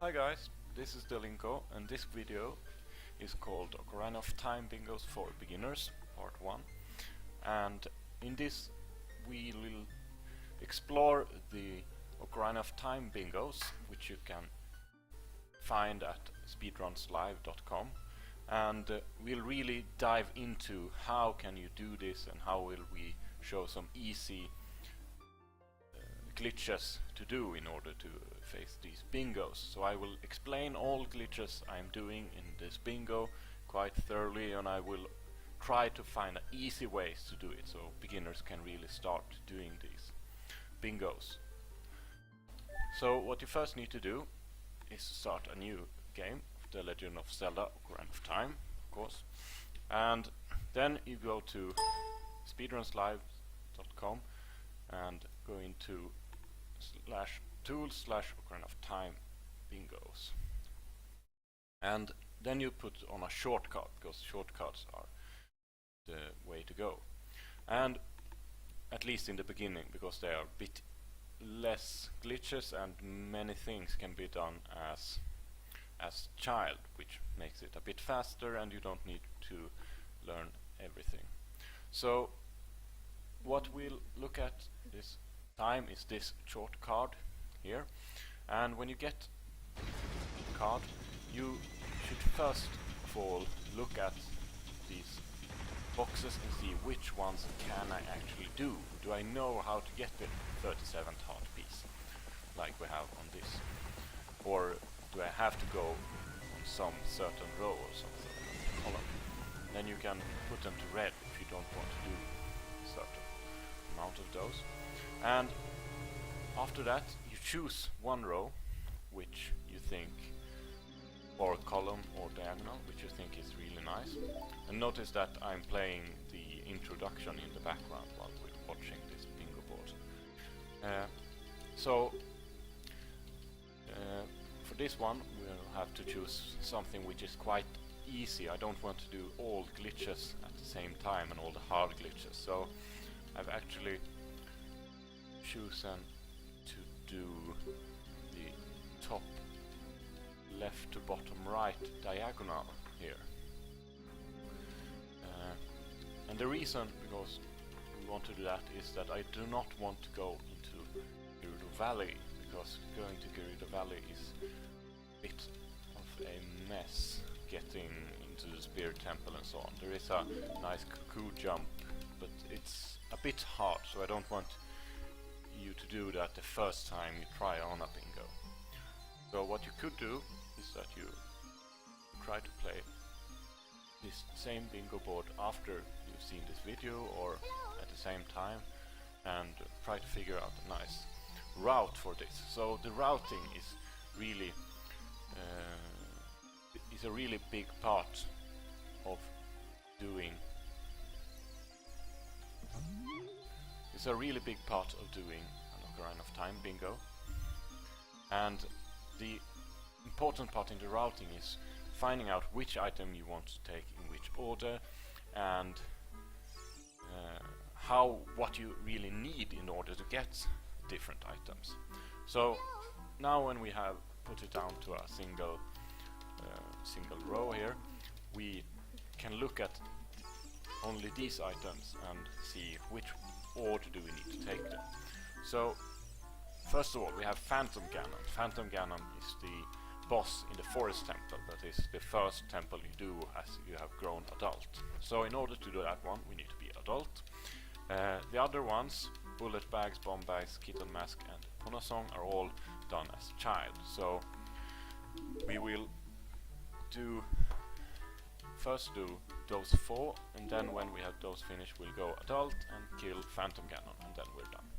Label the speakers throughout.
Speaker 1: Hi guys, this is Delinko and this video is called Ocarina of Time Bingos for Beginners, Part 1. And in this we will explore the Ocarina of Time Bingos, which you can find at speedrunslive.com, and we'll really dive into how can you do this and how will we show some easy glitches to do in order to face these bingos. So I will explain all glitches I'm doing in this bingo quite thoroughly, and I will try to find easy ways to do it so beginners can really start doing these bingos. So what you first need to do is start a new game, The Legend of Zelda Ocarina of Time, of course, and then you go to speedrunslive.com and go into /tools/Ocarina of Time Bingos, and then you put on a shortcut, because shortcuts are the way to go, and at least in the beginning, because they are a bit less glitches and many things can be done as child, which makes it a bit faster and you don't need to learn everything. So what we'll look at this time is this short card here, and when you get the card you should first of all look at these boxes and see which ones can I actually do. Do I know how to get the 37th heart piece like we have on this, or do I have to go on some certain row or some certain column? Then you can put them to red if you don't want to do a certain amount of those. And after that you choose one row which you think, or column or diagonal, which you think is really nice. And notice that I'm playing the introduction in the background while we're watching this bingo board. For this one we'll have to choose something which is quite easy. I don't want to do all glitches at the same time and all the hard glitches, so I've actually chosen to do the top left to bottom right diagonal here. And the reason because we want to do that is that I do not want to go into Gerudo Valley, because going to Gerudo Valley is a bit of a mess getting into the Spirit Temple and so on. There is a nice cuckoo jump, but it's a bit hard, so I don't want you to do that the first time you try on a bingo. So what you could do is that you try to play this same bingo board after you've seen this video or at the same time, and try to figure out a nice route for this. So the routing is really a really big part of doing an Ocarina of Time bingo, and the important part in the routing is finding out which item you want to take in which order, and what you really need in order to get different items. So now when we have put it down to a single row here, we can look at only these items and see which order do we need to take them. So first of all we have Phantom Ganon. Phantom Ganon is the boss in the Forest Temple. That is the first temple you do as you have grown adult. So in order to do that one we need to be adult. The other ones, Bullet Bags, Bomb Bags, Keaton Mask and Epona Song, are all done as child. So we will first do those 4, and then when we have those finished we'll go adult and kill Phantom Ganon, and then we're done.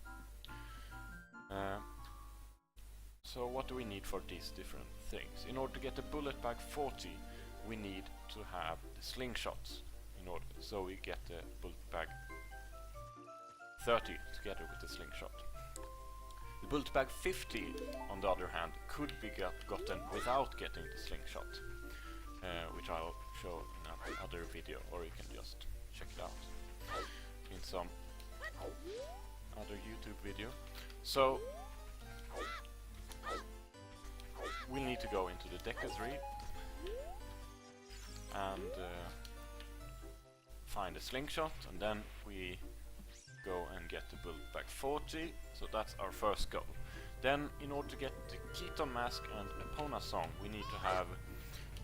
Speaker 1: So what do we need for these different things? In order to get the Bullet Bag 40 we need to have the slingshots, so we get the Bullet Bag 30 together with the slingshot. The Bullet Bag 50 on the other hand could be gotten without getting the slingshot, which I'll show in another video, or you can just check it out in some other YouTube video. So we'll need to to go into the Deku 3 and find a slingshot, and then we go and get the build back 40, so that's our first goal. Then in order to get the Keaton Mask and Epona song, we need to have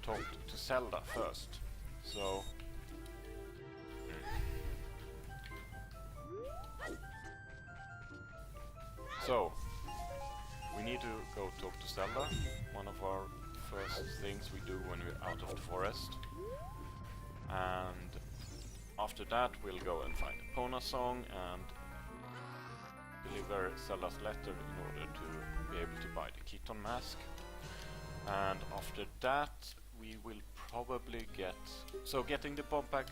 Speaker 1: talked to Zelda first. So we need to go talk to Zelda, one of our first things we do when we're out of the forest. And after that we'll go and find Epona song and deliver Zelda's letter in order to be able to buy the Keaton Mask. And after that we will probably get... So getting the bomb bag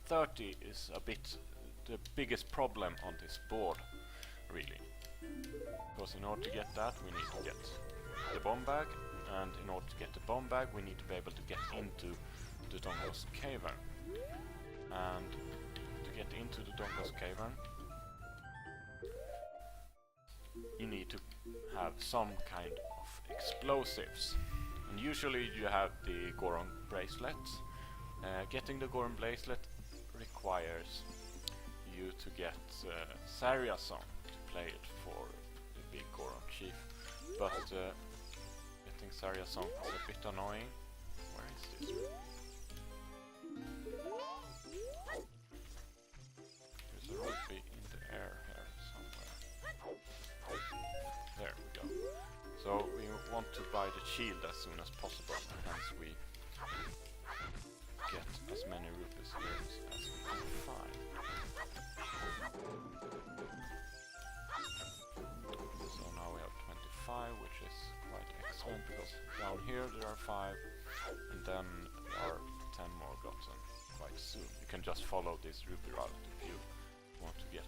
Speaker 1: 30 is a bit the biggest problem on this board, really. Because in order to get that we need to get the bomb bag, and in order to get the bomb bag we need to be able to get into the Dongos Cavern. And to get into the Dongos Cavern you need to have some kind of explosives. And usually you have the Goron bracelet. Getting the Goron bracelet requires you to get Saria song to play it for the big Goron chief. But getting Saria song is a bit annoying. Where is this? There's a rupee in the air here somewhere. There we go. So we want to buy the shield as soon as possible, hence we get as many rupees here as we can find. So now we have 25, which is quite excellent, because down here there are 5, and then there are 10 more gotten quite soon. You can just follow this rupee route if you want to get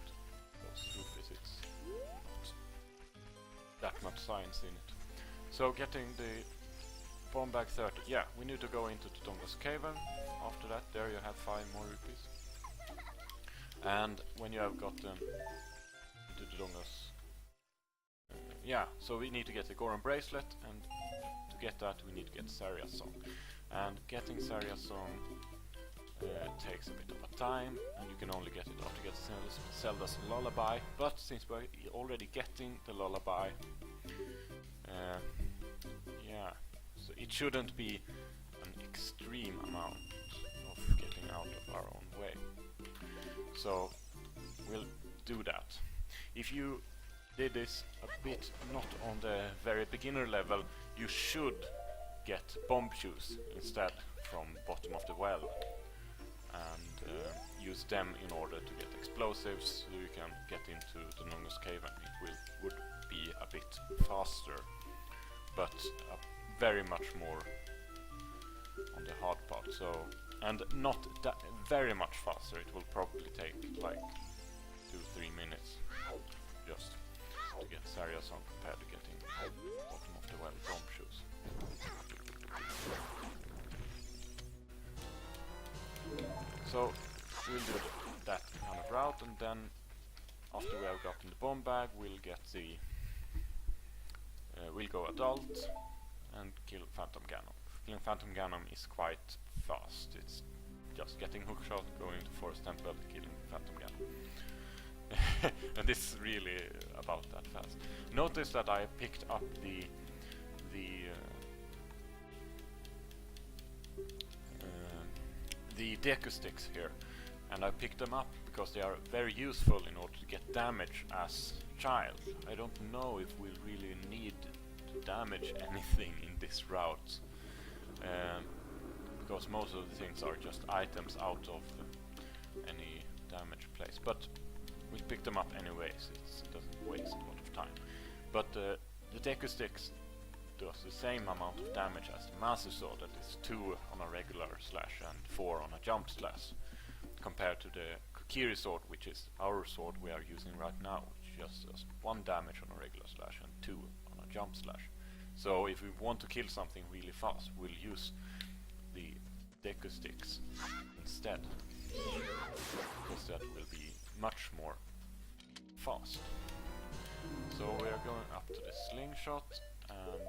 Speaker 1: those rupees. It's not that much science in it. So getting the bomb bag 30, yeah, we need to go into the Dongos Cavern. After that, there you have 5 more rupees. And when you have gotten into the Dongos, yeah, so we need to get the Goron bracelet, and to get that we need to get Saria's song. And getting Saria's song takes a bit of a time, and you can only get it after getting Zelda's Lullaby. But since we're already getting the Lullaby, yeah, so it shouldn't be an extreme amount of getting out of our own way. So we'll do that. If you did this a bit not on the very beginner level, you should get bomb chus instead from bottom of the well, and use them in order to get explosives so you can get into the Dongos Cavern. It would be a bit faster, but very much more on the hard part. So, and not that very much faster. It will probably take like 2-3 minutes just to get Saria song compared to getting bottom of the well bomb shoes. So we'll do that kind of route, and then after we have gotten the bomb bag, we'll get the we'll go adult and kill Phantom Ganon. Killing Phantom Ganon is quite fast. It's just getting hookshot, going to Forest Temple, killing Phantom Ganon. And this is really about that fast. Notice that I picked up the Deku sticks here, and I picked them up because they are very useful in order to get damage as child. I don't know if we really need to damage anything in this route, because most of the things are just items out of any damage place, but we'll pick them up anyways. It doesn't waste a lot of time. But the Deku sticks does the same amount of damage as the Master Sword, that is 2 on a regular slash and 4 on a jump slash, compared to the Kokiri sword, which is our sword we are using right now, which just does 1 damage on a regular slash and 2 on a jump slash. So if we want to kill something really fast, we'll use the Deku sticks instead, because that will be much more fast. So we are going up to the slingshot, and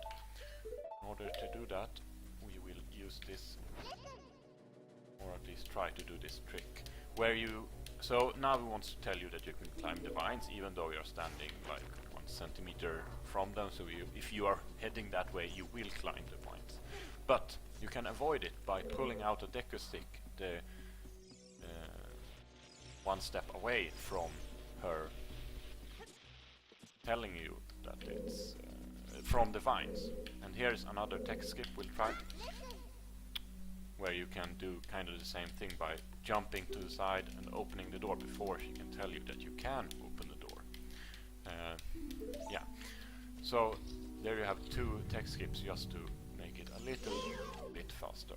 Speaker 1: In order to do that, we will use this, or at least try to do this trick, where you... So now we want to tell you that you can climb the vines, even though you're standing like 1 centimeter from them, so if you are heading that way, you will climb the vines. But you can avoid it by pulling out a deco stick, the 1 step away from her telling you that it's from the vines. And here's another tech skip we'll try, where you can do kind of the same thing by jumping to the side and opening the door before she can tell you that you can open the door. Yeah, so there you have 2 tech skips just to make it a little bit faster.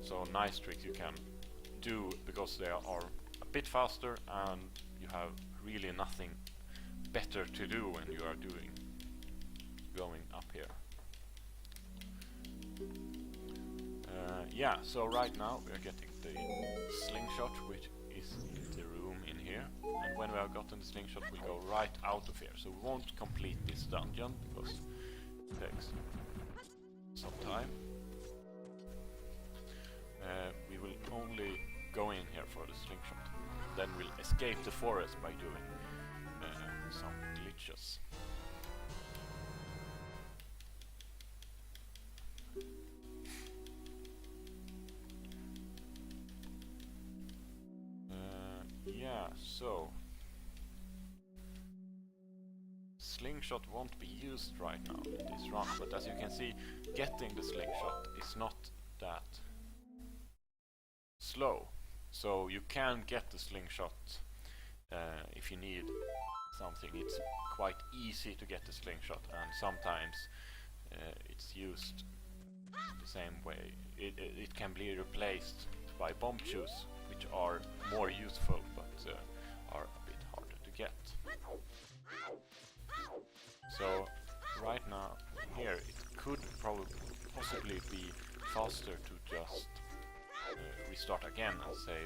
Speaker 1: So nice tricks you can do because they are a bit faster and you have really nothing better to do when you are going up here. Yeah, so right now we are getting the slingshot, which is in the room in here, and when we have gotten the slingshot we'll go right out of here, so we won't complete this dungeon because it takes some time. We will only go in here for the slingshot, then we'll escape the forest by doing some glitches. Yeah, so slingshot won't be used right now in this run, but as you can see, getting the slingshot is not that slow. So you can get the slingshot if you need something. It's quite easy to get the slingshot, and sometimes it's used the same way. It can be replaced by bomb chus, which are more useful but are a bit harder to get. So right now here it could possibly be faster to just restart again and say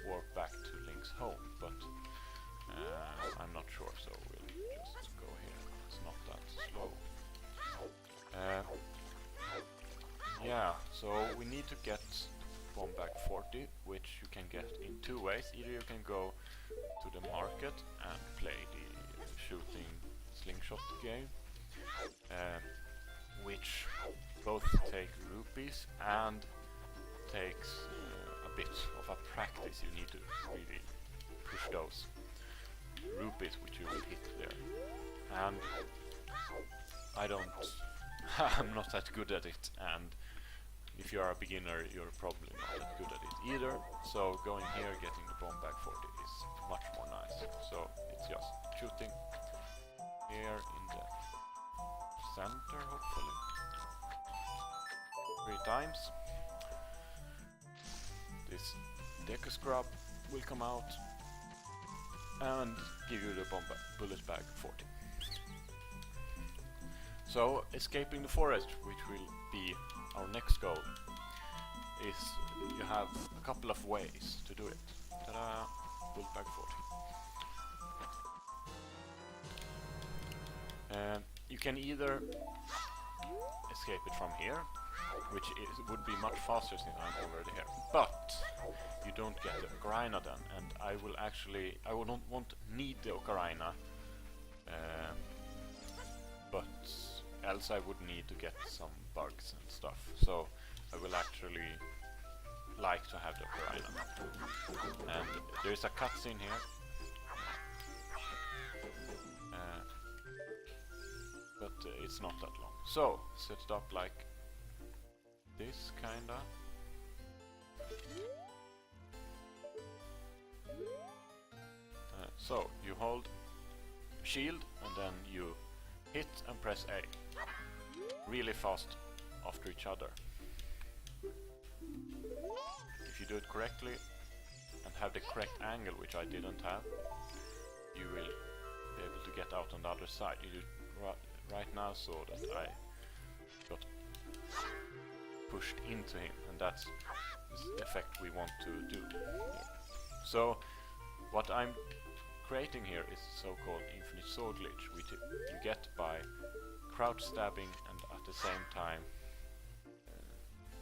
Speaker 1: warp back to Link's home, but I'm not sure, so we'll just go here. It's not that slow. Yeah, so we need to get bomb back 40, which you can get in 2 ways. Either you can go to the market and play the shooting slingshot game, which both take rupees and takes a bit of a practice. You need to really push those rupees which you will hit there, and I'm not that good at it, and if you are a beginner you're probably not that good at it either, so going here getting the bomb back 40 is much more nice. So it's just shooting here in the center, hopefully 3 times. This deco scrub will come out and give you the bomb bullet bag 40. So escaping the forest, which will be our next goal, is you have a couple of ways to do it. Ta-da! Bullet bag 40. You can either escape it from here, which would be much faster since I'm already here, but you don't get the ocarina then, and I won't need the ocarina, but else I would need to get some bugs and stuff, so I will actually like to have the ocarina. And there is a cutscene here, but it's not that long. So set it up like this, kinda. So you hold shield and then you hit and press A really fast after each other. If you do it correctly and have the correct angle, which I didn't have, you will be able to get out on the other side. You do right now so that I got pushed into him, and that's the effect we want to do here. So what I'm creating here is so-called infinite sword glitch, which you get by crouch stabbing and at the same time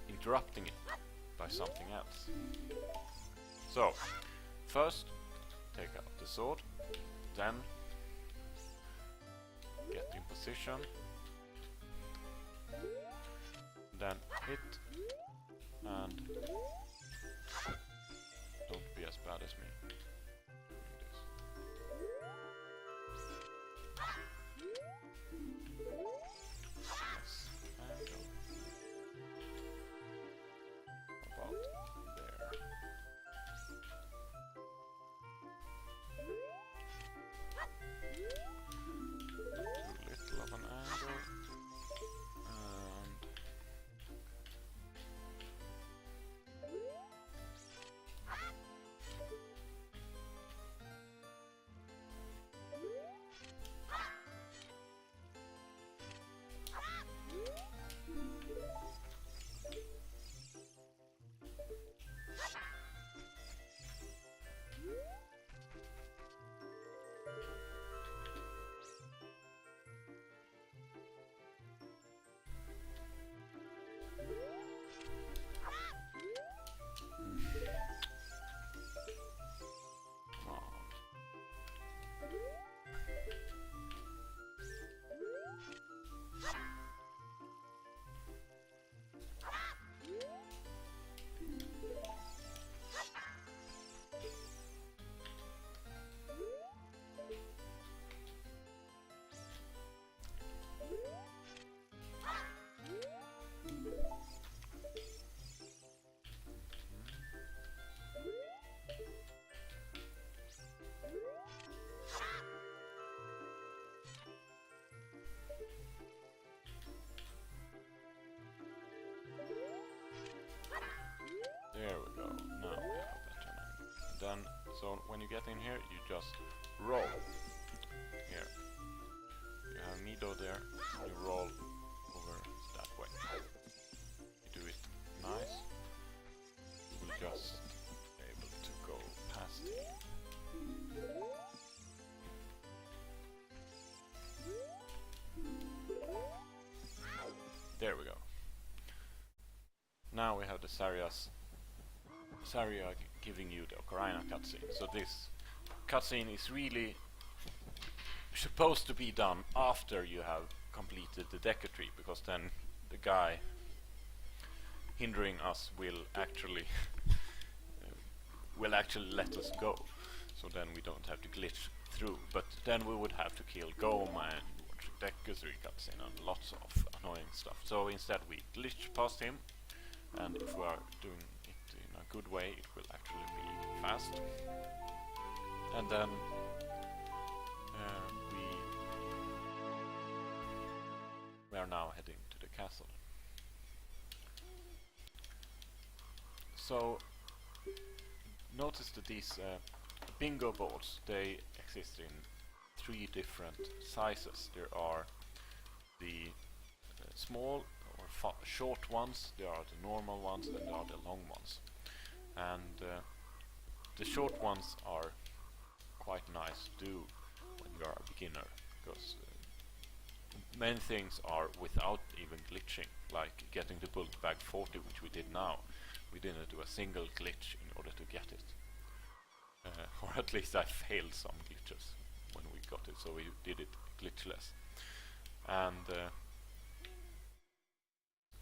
Speaker 1: interrupting it by something else. So, first take out the sword, then get in position, then hit, and don't be as bad as me. There we go, now we have a better name. Then, so when you get in here, you just roll. Here. You have Mido there, you roll over that way. You do it nice. You will just be able to go past it. There we go. Now we have the Saria giving you the Ocarina cutscene. So this cutscene is really supposed to be done after you have completed the Deku Tree, because then the guy hindering us will actually let us go. So then we don't have to glitch through. But then we would have to kill Goma and watch the Deku 3 cutscene and lots of annoying stuff. So instead we glitch past him, and if we are doing it in a good way, it will actually be fast. And then we are now heading to the castle. So notice that these bingo boards, they exist in 3 different sizes. There are the small or short ones, there are the normal ones, and there are the long ones. And the short ones are quite nice to do when you are a beginner, because many things are without even glitching, like getting the bulk bag 40, which we did now. We didn't do a single glitch in order to get it. Or at least I failed some glitches when we got it, so we did it glitchless. And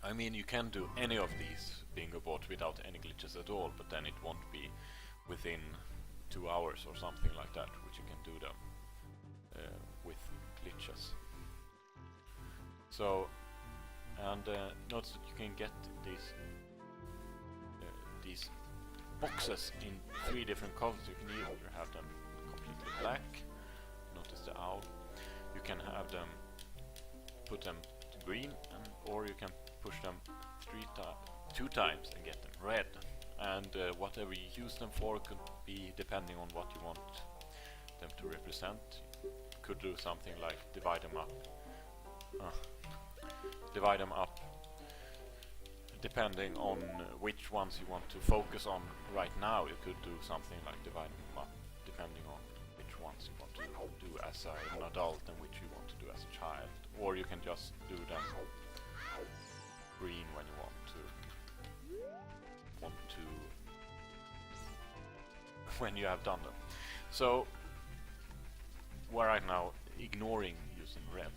Speaker 1: I mean, you can do any of these bingo boards without any glitches at all, but then it won't be within 2 hours or something like that, which you can do them with glitches. So, and notice that you can get these boxes in 3 different colors. You can either have them completely black, notice the owl, you can have them, put them to green, or you can push them 2 times and get them red. And whatever you use them for could be depending on what you want them to represent. You could do something like divide them up depending on which ones you want to focus on right now. You could do something like divide them up depending on which ones to do as an adult and which you want to do as a child. Or you can just do them green when you want to when you have done them. So we're right now ignoring using red.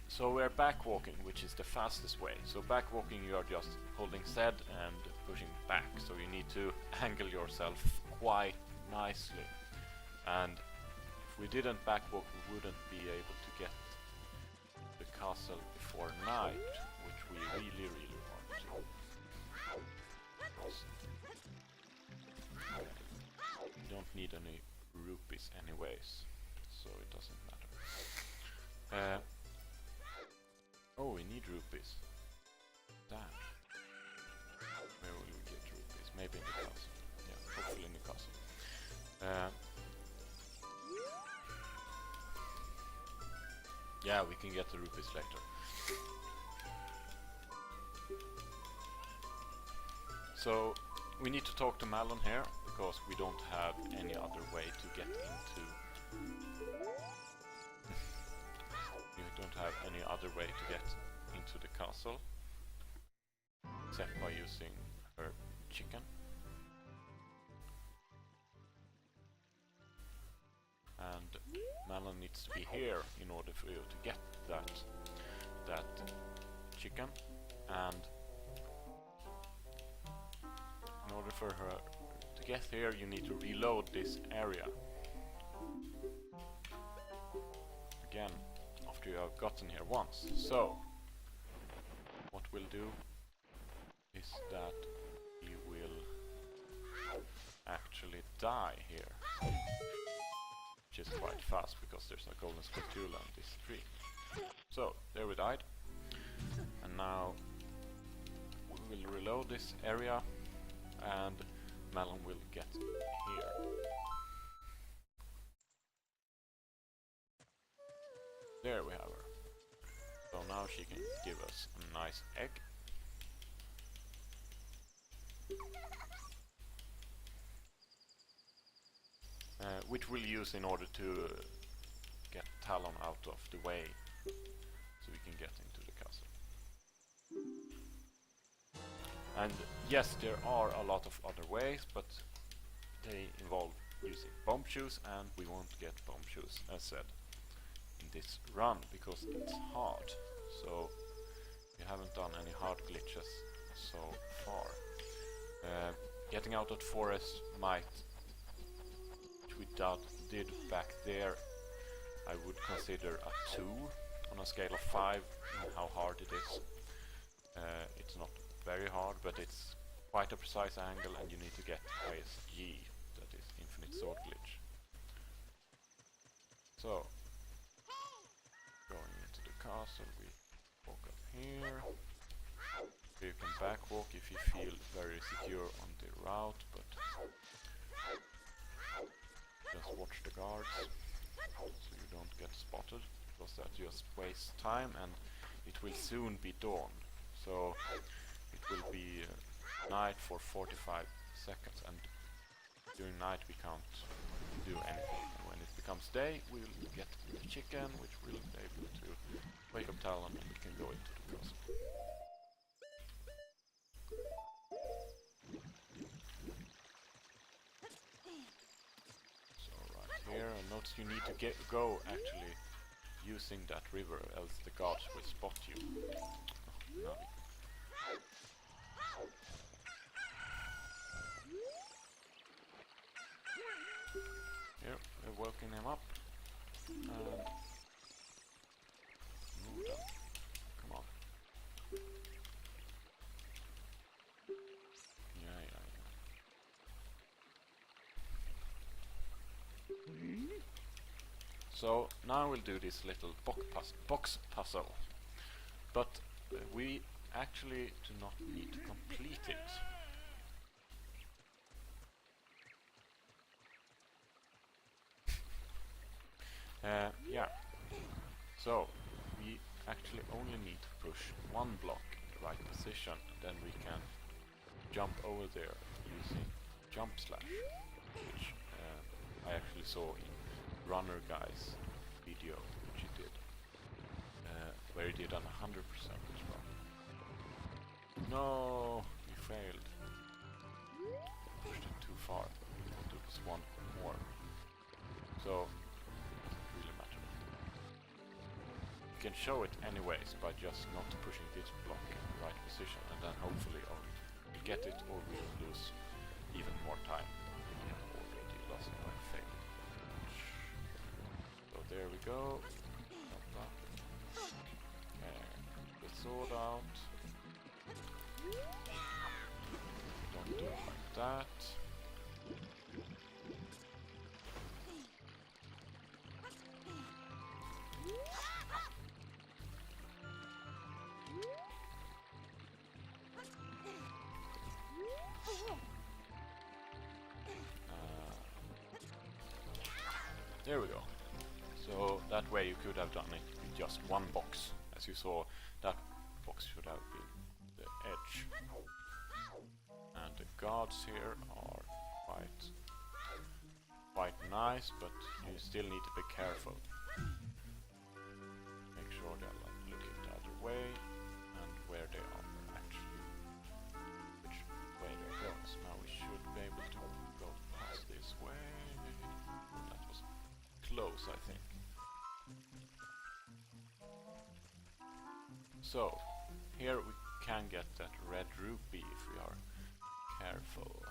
Speaker 1: So we're back walking, which is the fastest way. So back walking, you are just holding Z and pushing back. So you need to angle yourself quite nicely. And if we didn't back walk, we wouldn't be able to get the castle before night, which we really, really want to. We don't need any rupees anyways, so it doesn't matter. Oh, we need rupees. Damn. Where will we get rupees? Maybe in the castle. Yeah, hopefully in the castle. Yeah, we can get the rupees later. So we need to talk to Malon here because we don't have any other way to get into. We don't have any other way to get into the castle except by using her chicken. And Malon needs to be here in order for you to get that chicken, and in order for her to get here you need to reload this area again after you have gotten here once. So what we'll do is that we will actually die here, which is quite fast because there's a golden spatula on this tree. So there we died, and now we will reload this area and Malon will get here. There we have her. So now she can give us a nice egg. Which we'll use in order to get Talon out of the way so we can get into the castle. And yes, there are a lot of other ways, but they involve using bomb shoes, and we won't get bomb shoes, as said, in this run because it's hard. So we haven't done any hard glitches so far. Getting out of the forest might, which we did back there, I would consider a 2 on a scale of 5 in how hard it is. It's not very hard, but it's quite a precise angle, and you need to get ISG, that is infinite sword glitch. So, going into the castle, we walk up here. You can back walk if you feel very secure on the route, but just watch the guards so you don't get spotted, because that just wastes time, and it will soon be dawn. So it will be night for 45 seconds, and during night we can't do anything. And when it becomes day, we'll get the chicken, which will be able to wake up Talon, and we can go into the castle. So right here, and notice you need to go actually using that river, else the guards will spot you. Oh, no. Here, we're woken him up. And move them. Come on. Yeah. So now we'll do this little box puzzle. But we actually do not need to complete it. Yeah, so we actually only need to push one block in the right position, then we can jump over there using jump slash, which I I actually saw in runnerguy's video, which he did, where he did on 100% as well. No, we failed. Pushed it too far. We'll do this one more. So, doesn't really matter. You can show it anyways by just not pushing this block in the right position, and then hopefully we'll get it, or we'll lose even more time. We have already lost by failed. So there we go. The sword out. Don't do it like that. There we go. So that way you could have done it with just one box. As you saw, that box should have been the edge. And the guards here are quite nice, but you still need to be careful. Make sure they're looking the other way and where they are actually, which way they go. So now we should be able to go past this way. That was close, I think. So here we can get that red rupee if we are careful.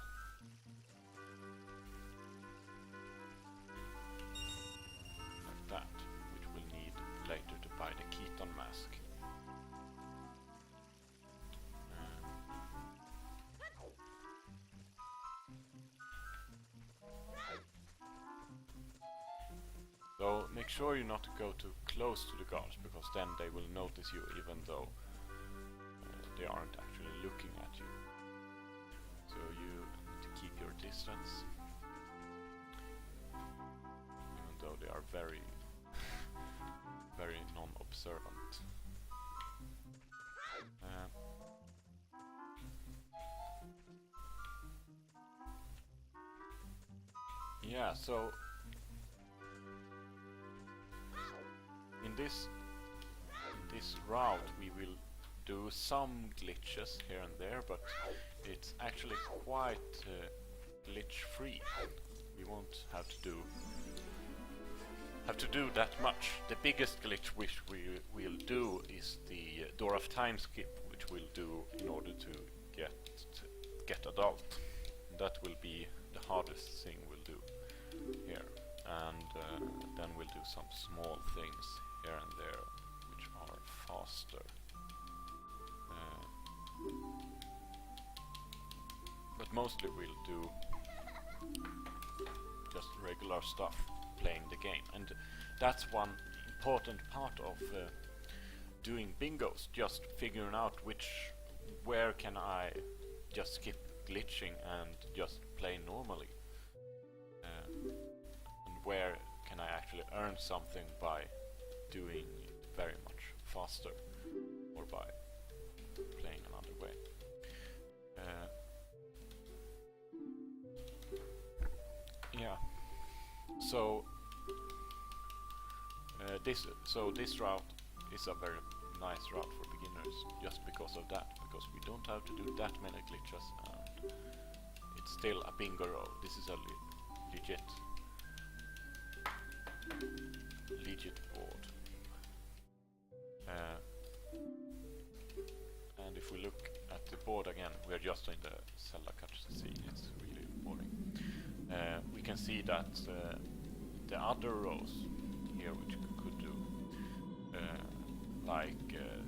Speaker 1: Like that, which we'll need later to buy the Keaton Mask. So make sure you not go too close to the guards, because then they will notice you even though they aren't actually looking at you. So you need to keep your distance, even though they are very, very non-observant. Yeah, so in this route we will do some glitches here and there, but it's actually quite glitch free. We won't have to do that much. The biggest glitch which we will do is the door of time skip, which we'll do in order to get adult. That will be the hardest thing we'll do here, and then we'll do some small things here and there which are faster. But mostly we'll do just regular stuff, playing the game, and that's one important part of doing bingos, just figuring out where can I just skip glitching and just play normally, and where can I actually earn something by doing it very much faster, or by playing another way. Yeah. So this route is a very nice route for beginners, just because of that, because we don't have to do that many glitches, and it's still a bingo row. This is a legit board. And if we look at the board again, we're just in the Zelda cutscene. It's really boring. We can see that the other rows here, which we could do,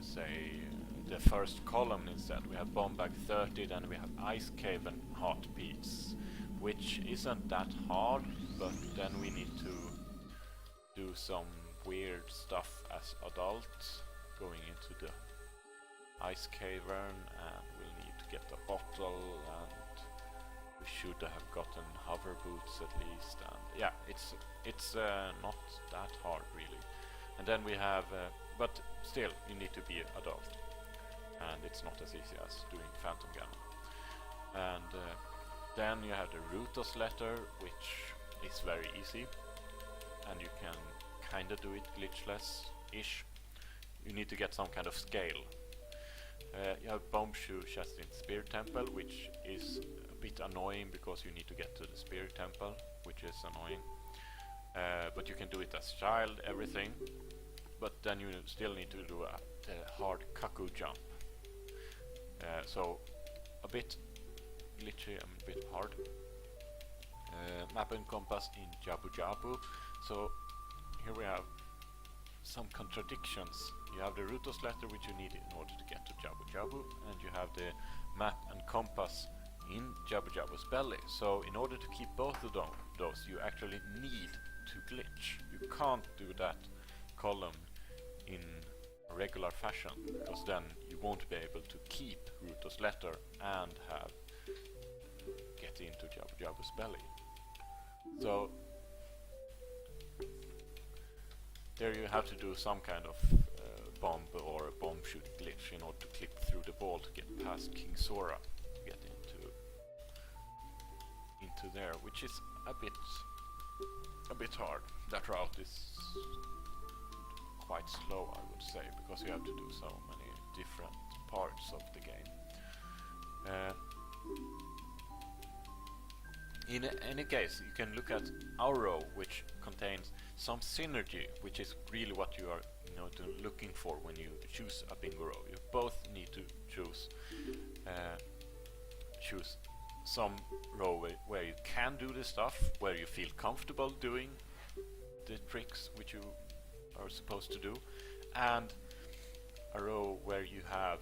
Speaker 1: say the first column instead, we have Bomb Bag 30, then we have Ice Cave and Heartbeats, which isn't that hard, but then we need to do some weird stuff as adults, going into the Ice Cavern, and we'll need to get a bottle, and we should have gotten hover boots at least, and yeah, it's not that hard really. And then we have, but still, you need to be adult, and it's not as easy as doing Phantom Ganon. And then you have the Rutos letter, which is very easy, and you can kinda do it glitchless-ish. You need to get some kind of scale. You have bomb shoe chest in Spirit Temple, which is a bit annoying because you need to get to the Spirit Temple, which is annoying. But you can do it as child, everything. But then you still need to do a hard cuckoo jump. So a bit glitchy and a bit hard. Map and compass in Jabu Jabu. So here we have some contradictions. You have the Rutos letter, which you need in order to get to Jabu Jabu, and you have the map and compass in Jabu Jabu's belly. So in order to keep both of those, you actually need to glitch. You can't do that column in a regular fashion, because then you won't be able to keep Rutos letter and have get into Jabu Jabu's belly. So there you have to do some kind of bomb or a bomb shoot glitch in order to clip through the ball to get past King Sora to get into there, which is a bit hard. That route is quite slow, I would say, because you have to do so many different parts of the game. In any case, you can look at our row, which contains some synergy, which is really what you are looking for when you choose a bingo row. You both need to choose some row where you can do the stuff, where you feel comfortable doing the tricks which you are supposed to do, and a row where you have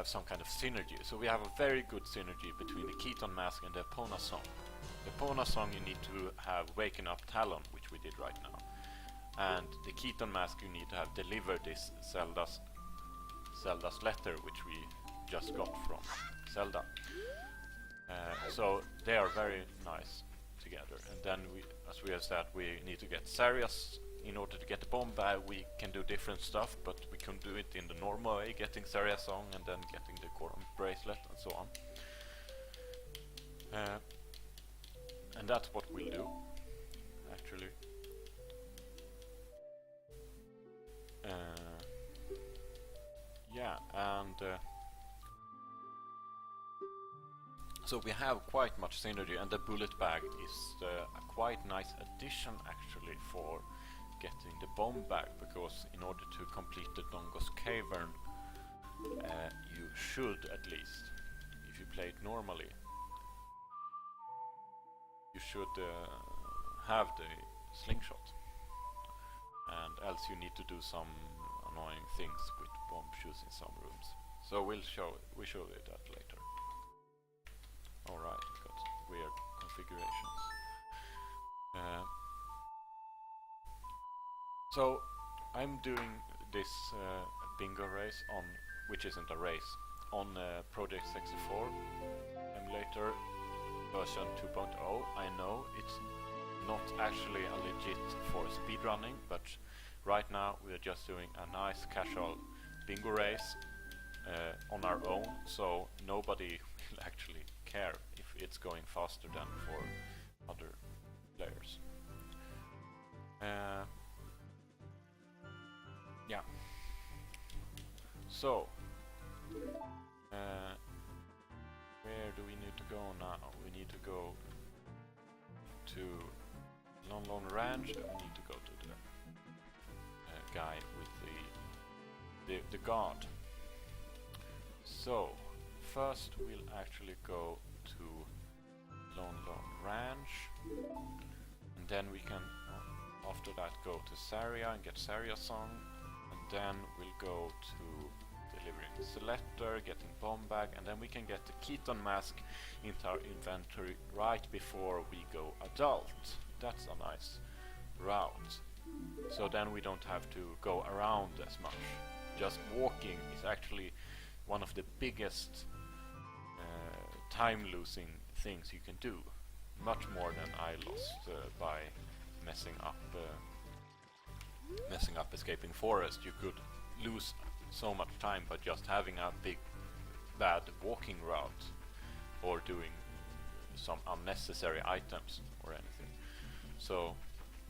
Speaker 1: some kind of synergy. So we have a very good synergy between the Keaton Mask and the Epona song. The Epona song you need to have Waken Up Talon, which we did right now, and the Keaton Mask you need to have delivered this Zelda's letter, which we just got from Zelda. So they are very nice together. And then as we have said, we need to get Sarias. In order to get the bomb bag, we can do different stuff, but we can do it in the normal way, getting Saria's song and then getting the quorum bracelet and so on. And that's what we'll do, actually. Yeah, and so we have quite much synergy, and the bullet bag is a quite nice addition actually for getting the bomb bag, because in order to complete the Dongos Cavern, you should, at least, if you play it normally, you should have the slingshot, and else you need to do some annoying things with bomb shoes in some rooms. So we'll show you that later. Alright, we got weird configurations. So I'm doing this bingo race on, which isn't a race, on Project 64 emulator version 2.0. I know it's not actually a legit for speedrunning, but right now we are just doing a nice casual bingo race on our own, so nobody will actually care if it's going faster than for other players. Yeah. So, where do we need to go now? We need to go to Lon Lon Ranch, and we need to go to the guy with the guard. So, first we'll actually go to Lon Lon Ranch, and then we can after that go to Saria and get Saria's song, and then we'll go to delivering the letter, getting bomb bag, and then we can get the Keaton Mask into our inventory right before we go adult. That's a nice route. So then we don't have to go around as much. Just walking is actually one of the biggest time-losing things you can do. Much more than I lost by messing up Escaping Forest. You could lose so much time by just having a big bad walking route, or doing some unnecessary items or anything. So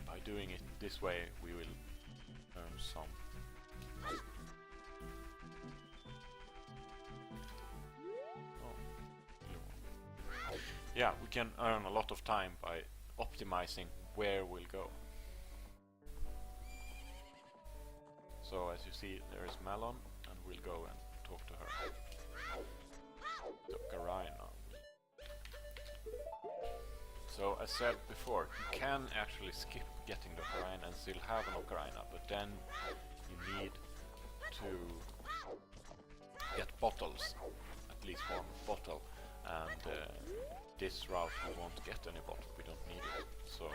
Speaker 1: by doing it this way we will earn some. Yeah, we can earn a lot of time by optimizing where we'll go. So as you see, there is Melon, and we'll go and talk to her. Ocarina. So as said before, you can actually skip getting the ocarina and still have an ocarina, but then you need to get bottles, at least one bottle, and this route we won't get any bottle, we don't need it, so...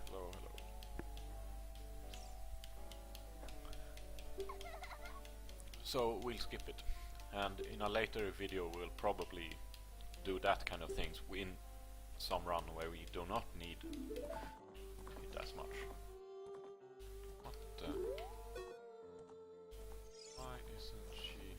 Speaker 1: Hello, hello. So we'll skip it, and in a later video we'll probably do that kind of things in some run where we do not need it as much. What the... Why isn't she...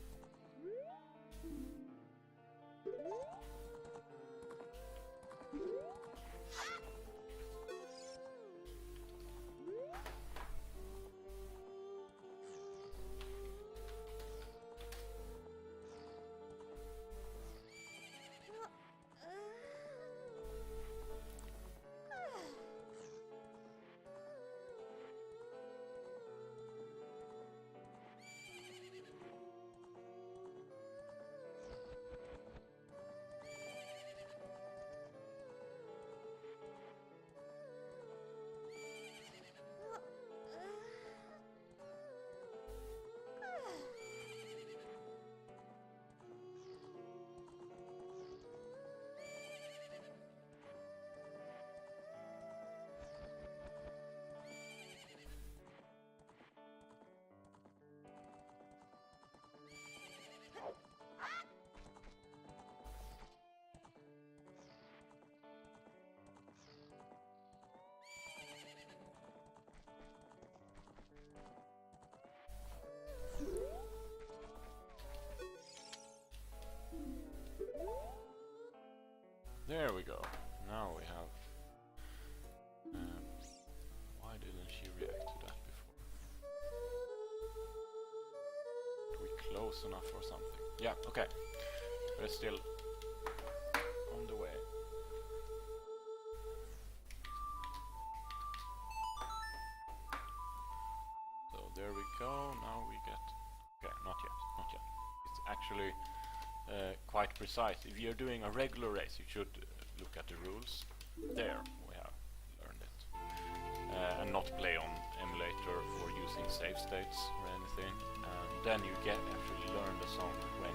Speaker 1: There we go. Now we have... why didn't she react to that before? Are we close enough or something? Yeah, okay. We're still on the way. So there we go. Now we get... Okay, not yet, not yet. It's actually... quite precise. If you're doing a regular race, you should look at the rules. There, we have learned it. And not play on emulator or using save states or anything. And then you actually learn the song when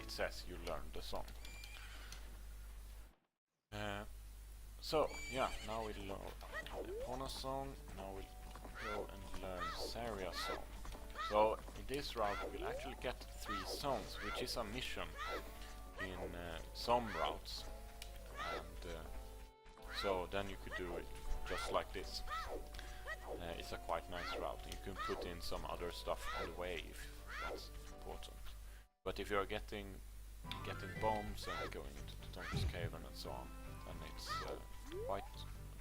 Speaker 1: it says you learned the song. So, yeah, now we learn Epona song. Now we'll go and learn Saria's song. So in this route we'll actually get 3 songs, which is a mission in some routes, and so then you could do it just like this. It's a quite nice route. You can put in some other stuff on the way if that's important. But if you're getting bombs and going into the Tonka's Cave and so on, then it's quite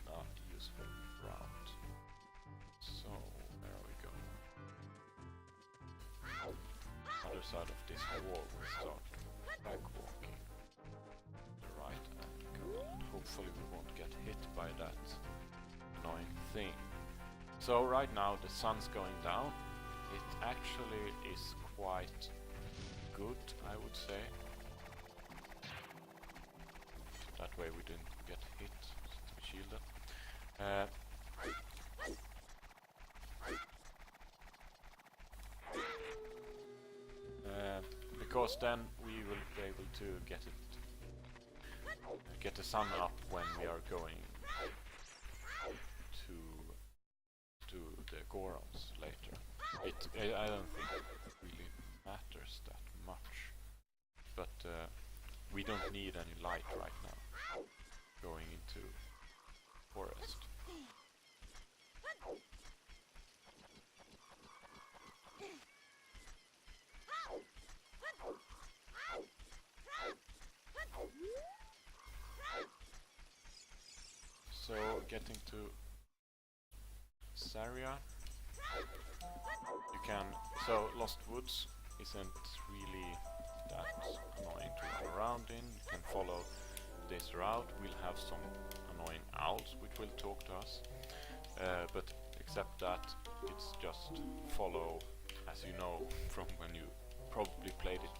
Speaker 1: a useful route. So there we go. Other side of this wall we start back walking the right angle, and hopefully we won't get hit by that annoying thing. So right now the sun's going down. It actually is quite good, I would say. That way we didn't get hit, to be shielded. Because then we will be able to get the sun up when we are going to the Gorons later. I don't think it really matters that much, but we don't need any light right now going into forest. getting to Saria, you can... So Lost Woods isn't really that annoying to run around in. You can follow this route. We'll have some annoying owls which will talk to us, but except that it's just follow, as you know from when you probably played it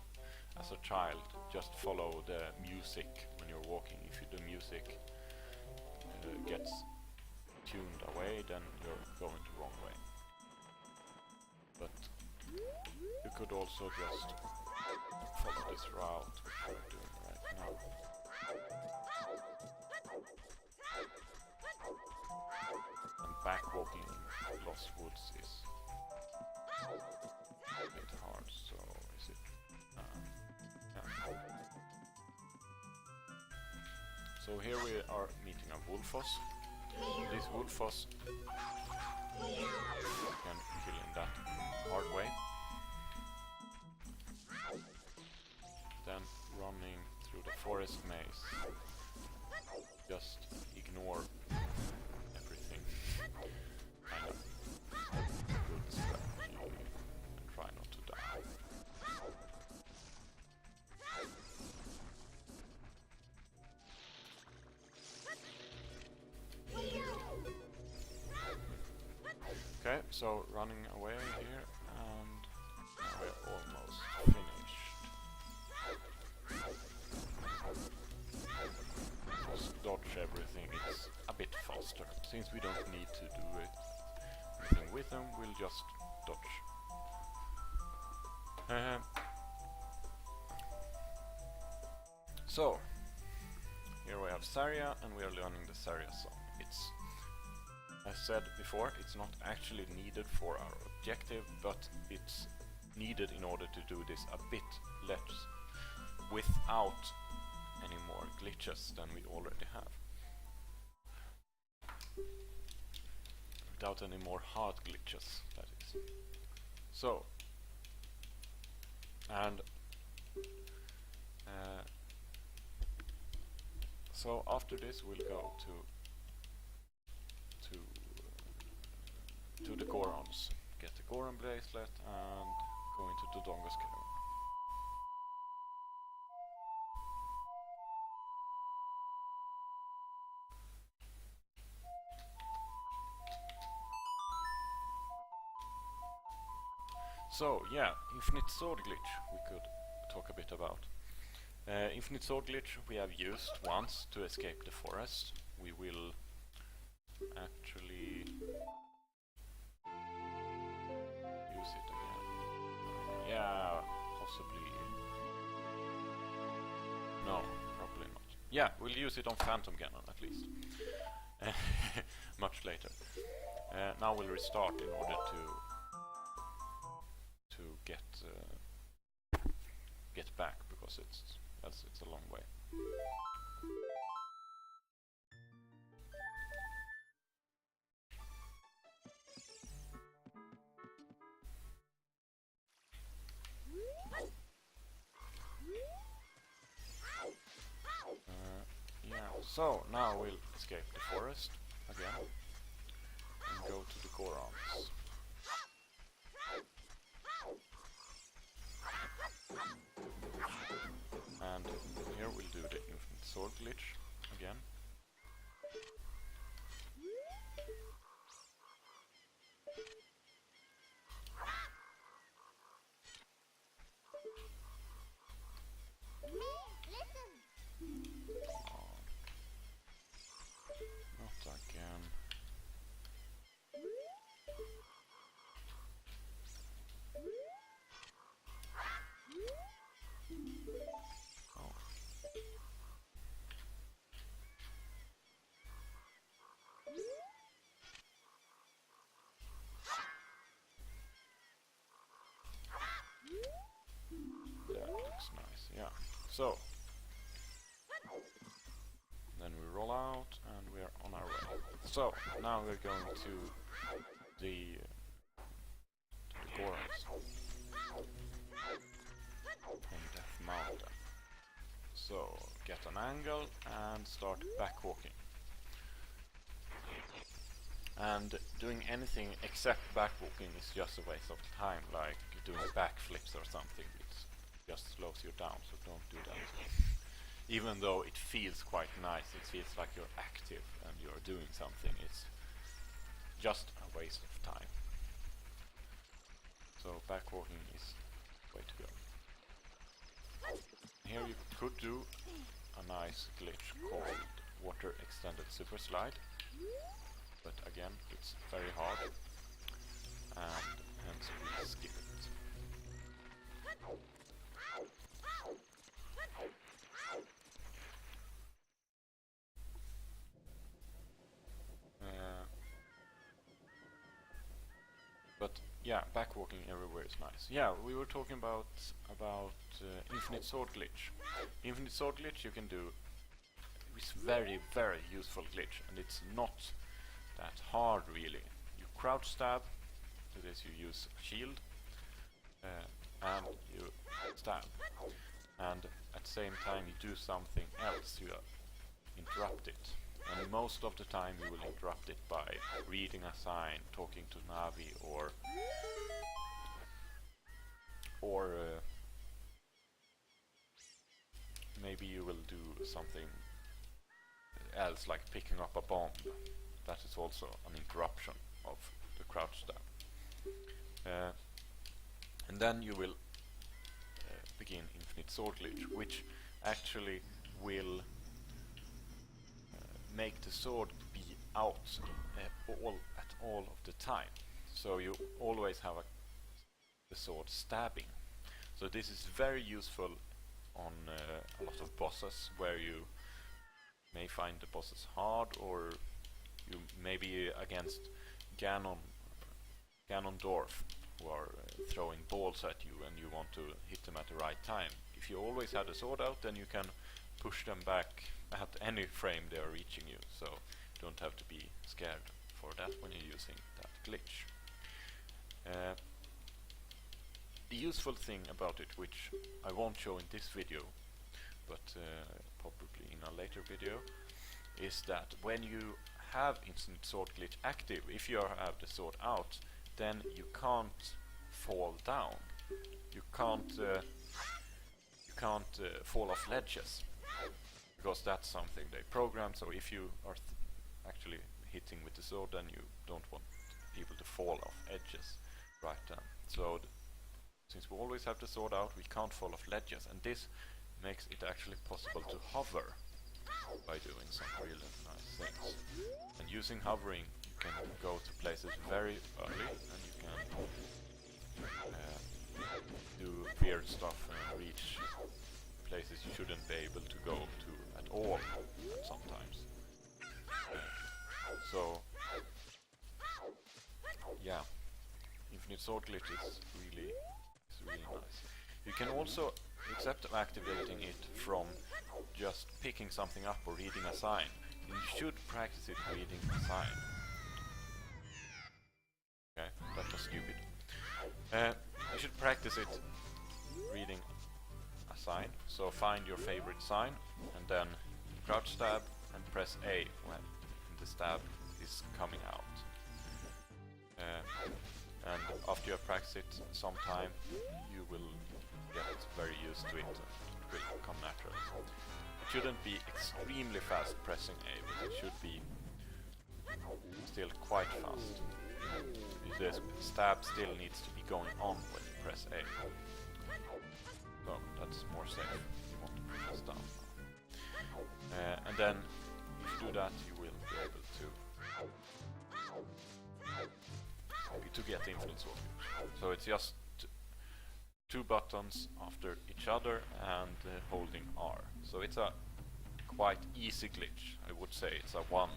Speaker 1: as a child, just follow the music when you're walking. If the music gets tuned away, then you're going the wrong way. But you could also just follow this route, which we're doing right now. And back walking in Lost Woods is a bit hard, so is it... yeah. So here we are meeting a Wolfos. This Wolfos you can kill in that hard way. Then running through the forest maze. Just ignore everything. Kind of good strategy and try not to die. Okay, so running away here, and now we're almost finished. Just dodge everything, it's a bit faster. Since we don't need to do anything with them, we'll just dodge. So, here we have Saria, and we are learning the Saria song. It's, as said before, it's not actually needed for our objective, but it's needed in order to do this a bit less without any more glitches than we already have. Without any more hard glitches, that is. So, and so after this we'll go to the Gorons, get the Goron bracelet, and go into the Dodongo's cave. So yeah, infinite sword glitch we could talk a bit about. Infinite sword glitch we have used once to escape the forest. We will actually use it again. Yeah, possibly. No, probably not. Yeah, we'll use it on Phantom Ganon at least. Much later. Now we'll restart in order to get back, because it's a long way. Yeah, so now we'll escape the forest again and go to the Gorons. And here we'll do the infinite sword glitch again. Oh, not again. That looks nice, yeah. So, then we roll out and we're on our way. So, now we're going to the Gorons on Death Mountain. So, get an angle and start back walking. And doing anything except backwalking is just a waste of time, like doing backflips or something. It just slows you down, so don't do that. Even though it feels quite nice, it feels like you're active and you're doing something, it's just a waste of time. So backwalking is the way to go. Here you could do a nice glitch called water extended super slide. But again, it's very hard, and hence we skip it. But yeah, backwalking everywhere is nice. Yeah, we were talking about infinite sword glitch. Infinite sword glitch you can do. It's very useful glitch, and it's not that hard really. You crouch stab, to this you use a shield, and you stab, and at the same time you do something else, you interrupt it, and most of the time you will interrupt it by reading a sign, talking to Navi, or maybe you will do something else, like picking up a bomb. That is also an interruption of the crouch stab. And then you will begin infinite sword glitch, which actually will make the sword be out at all of the time. So you always have the sword stabbing. So this is very useful on a lot of bosses, where you may find the bosses hard, or you may be against Ganon Dwarf, who are throwing balls at you, and you want to hit them at the right time. If you always have the sword out, then you can push them back at any frame they are reaching you, so you don't have to be scared for that when you're using that glitch. The useful thing about it, which I won't show in this video, but probably in a later video, is that when you have instant sword glitch active, if you have the sword out, then you can't fall down. You can't fall off ledges, because that's something they program. So if you are actually hitting with the sword, then you don't want people to fall off edges right then. So since we always have the sword out, we can't fall off ledges, and this makes it actually possible to hover by doing some really nice things. And using hovering, you can go to places very early, and you can do weird stuff and reach places you shouldn't be able to go to at all sometimes. So yeah, infinite sword glitch is really nice. You can also, except activating it from just picking something up or reading a sign, you should practice it reading a sign. Okay, that was stupid. You should practice it reading a sign. So find your favorite sign, and then crouch stab and press A when the stab is coming out. And after you have practiced it some time, you will get very used to it, and it will come natural. It shouldn't be extremely fast pressing A, but it should be still quite fast. The stab still needs to be going on when you press A. So that's more safe. You want to press down. And then if you do that, you will be able to get the infinite sword. So it's just two buttons after each other and holding R. So it's a quite easy glitch. I would say it's a 1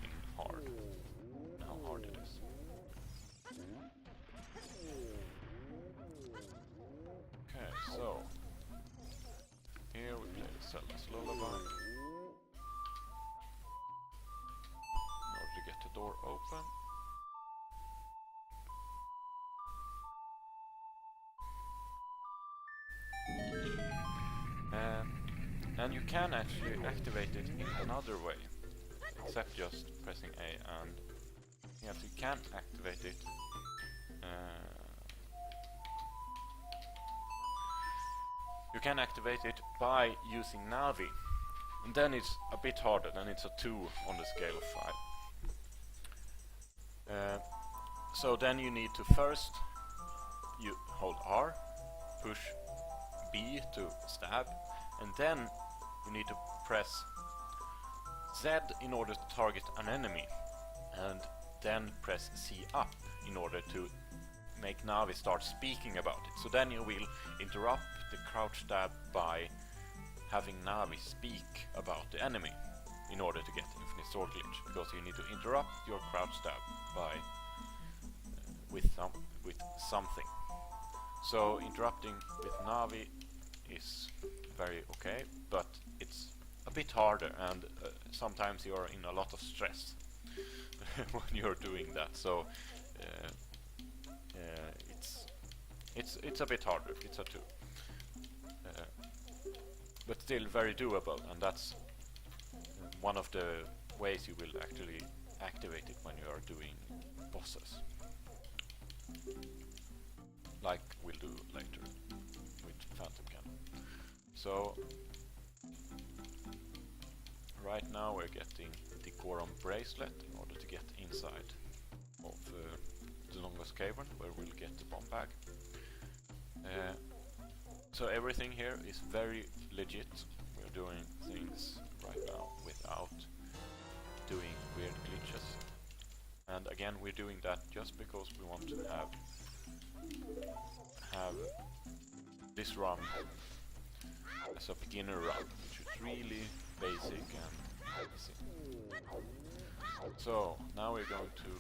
Speaker 1: in hard. How hard it is. Okay, so here we play the Zelda's Lullaby. In order to get the door open. And you can actually activate it in another way, except just pressing A and Yes, you can activate it. You can activate it by using Navi, and then it's a bit harder. Then it's a 2 on the scale of 5. So then you need to first you hold R, push B to stab, and then you need to press Z in order to target an enemy, and then press C up in order to make Navi start speaking about it. So then you will interrupt the crouch stab by having Navi speak about the enemy in order to get infinite sword glitch, because you need to interrupt your crouch stab by with something. So interrupting with Navi is very okay, but it's a bit harder, and sometimes you are in a lot of stress when you're doing that. So it's a bit harder. It's a 2, but still very doable, and that's one of the ways you will actually activate it when you are doing bosses, like we'll do later with Phantom Cannon. So right now we're getting the Goron bracelet in order to get inside of the longest cavern, where we'll get the bomb bag. So everything here is very legit. We're doing things right now without doing weird glitches. And again, we're doing that just because we want to have this run as a beginner run, which is really basic and easy. So now we're going to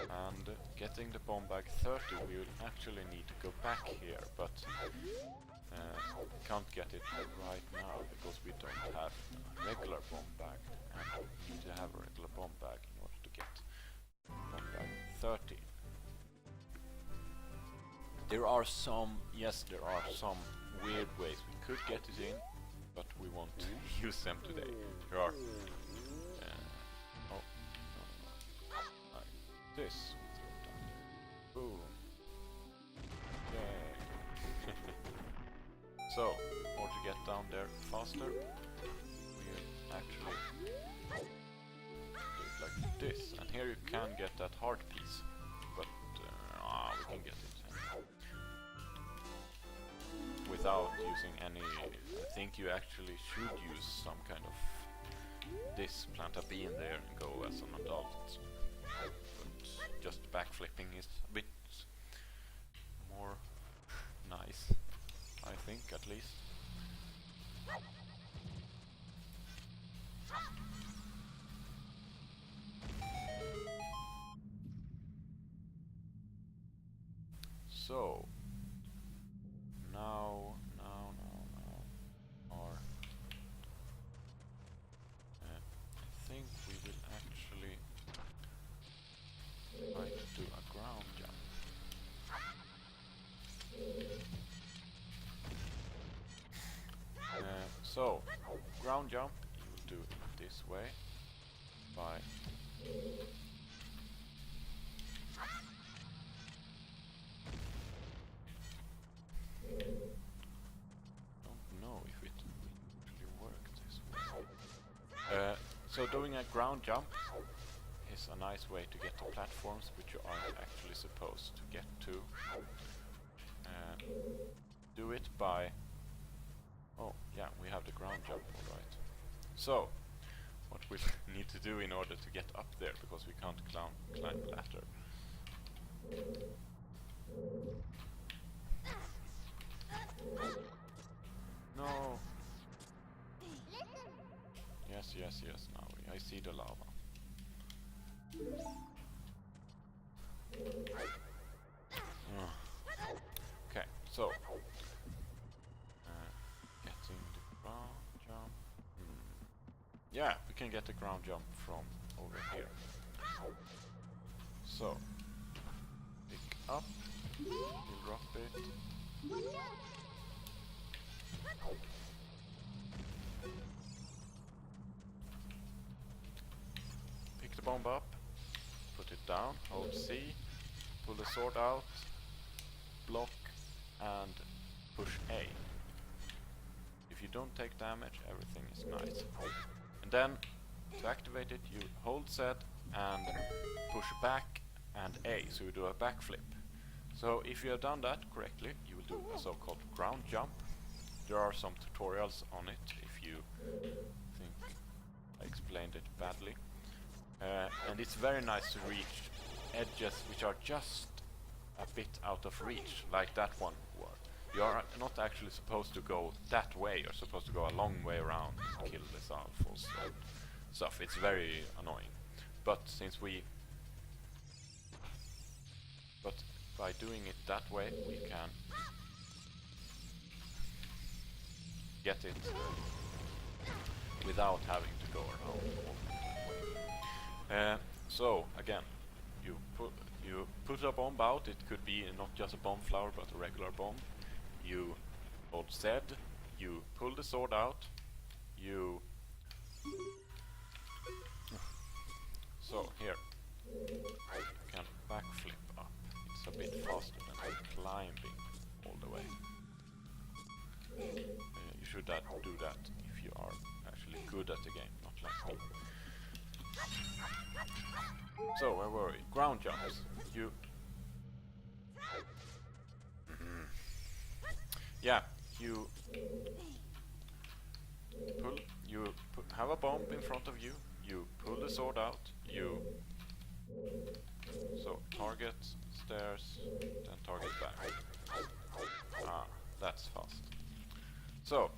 Speaker 1: and getting the bomb bag 30, we will actually need to go back here, but can't get it right now because we don't have a regular bomb bag, and we need to have a regular bomb bag in order to get bomb bag 30. There are some weird ways we could get it in, but we won't use them today. There are like this. Boom. Yay. So, in order to get down there faster, we actually do it like this. And here you can get that heart piece, but we can get it without using any. I think you actually should use some kind of this, plant a bean there and go as an adult. But just backflipping is a bit more nice, I think, at least. So now, or I think we will actually try to do a ground jump. So ground jump, you will do it this way by so doing a ground jump is a nice way to get to platforms which you aren't actually supposed to get to. Do it by... Oh, yeah, we have the ground jump, alright. So, what we need to do in order to get up there, because we can't climb the ladder. No! Yes, now I see the lava. Okay, so getting the ground jump. Yeah, we can get the ground jump from over here. So pick up, you'll drop it. Pick the bomb up, put it down, hold C, pull the sword out, block, and push A. If you don't take damage, everything is nice. And then, to activate it, you hold Z and push back and A, so you do a backflip. So if you have done that correctly, you will do a so-called ground jump. There are some tutorials on it if you think I explained it badly. And it's very nice to reach edges which are just a bit out of reach, like that one. You are not actually supposed to go that way, you're supposed to go a long way around and kill this alphas and stuff. It's very annoying. But since by doing it that way, we can get it without having to go around. So again, you put a bomb out. It could be not just a bomb flower, but a regular bomb. You hold Z, you pull the sword out, you... So here, you can backflip up. It's a bit faster than climbing all the way. You should do that if you are actually good at the game, not like me. So, where were we? Ground jumps. You... Yeah, you have a bomb in front of you, you pull the sword out, so target, stairs, then target back. Ah, that's fast. So,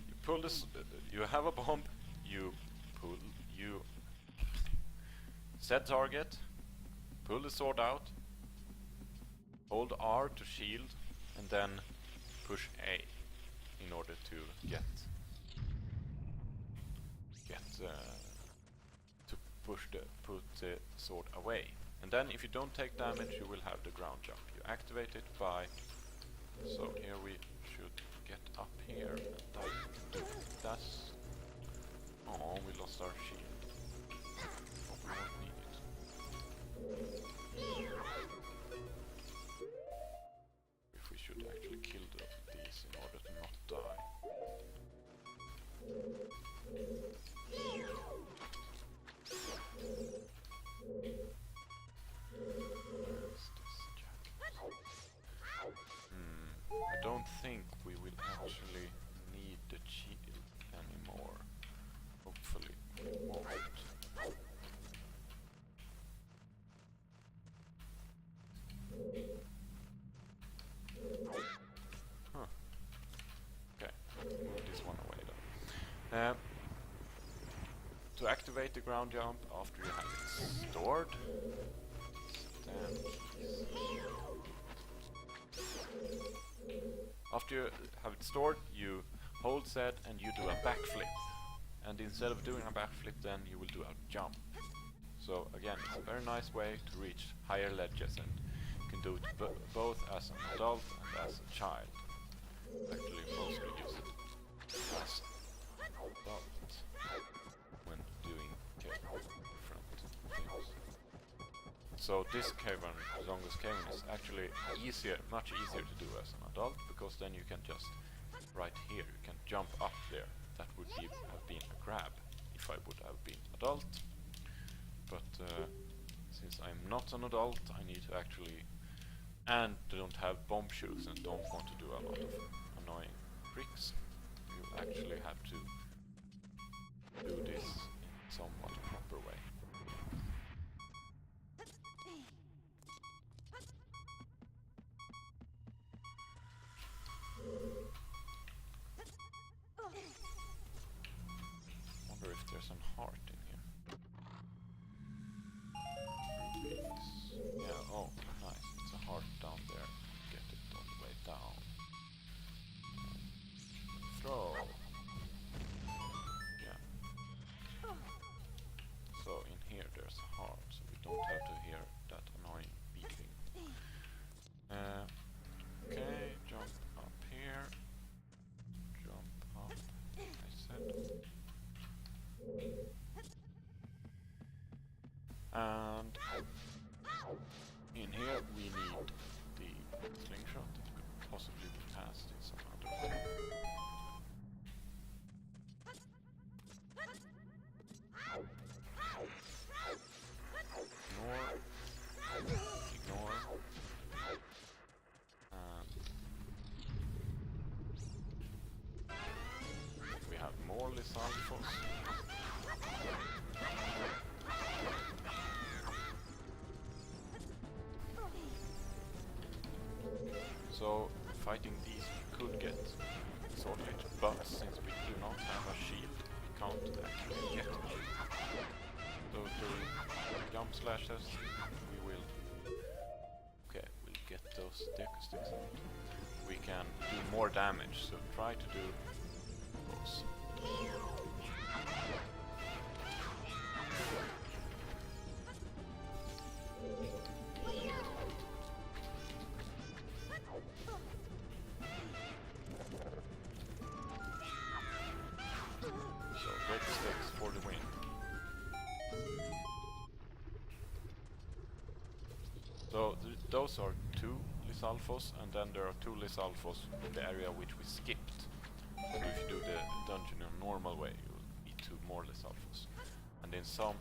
Speaker 1: you pull this, you have a bomb, you set target, pull the sword out, hold R to shield, and then push A in order to put the sword away. And then if you don't take damage, you will have the ground jump. You activate it by... So here we should get up here and that's... Oh, we lost our shield. Oh, we won't need it. If we should actually kill these in order to not die. I don't think we will actually need the shield anymore. Hopefully we won't. Huh. Okay, move this one away then. To activate the ground jump after you have it stored, after you have it stored, you hold Z and you do a backflip. And instead of doing a backflip, then you will do a jump. So again, it's a very nice way to reach higher ledges, and you can do it both as an adult and as a child. Actually, mostly use it as an adult when doing different things. So this cavern, the longest cavern, is actually much easier to do as an adult, because then you can just, right here, you can jump up there. That would have been a grab if I would have been adult. But since I'm not an adult, I need to actually, and don't have bomb shoes and don't want to do a lot of annoying tricks, you actually have to do this in somewhat proper way. Wonder if there's an heart in here. Rubies. Yeah, oh, nice. It's a heart down there. Get it on the way down. Throw. Yeah. And in here we need the slingshot that could possibly be passed in some other way. Ignore. And we have more Lysalfos. So fighting these we could get sword hit, but since we do not have a shield, we can't actually get it. So during jump slashes, we will we'll get those deku sticks out. We can do more damage, so try to do those. So red sticks for the win. So those are 2 Lysalfos, and then there are 2 Lysalfos in the area which we skipped. So if you do the dungeon in a normal way, you will meet 2 more Lysalfos. And in some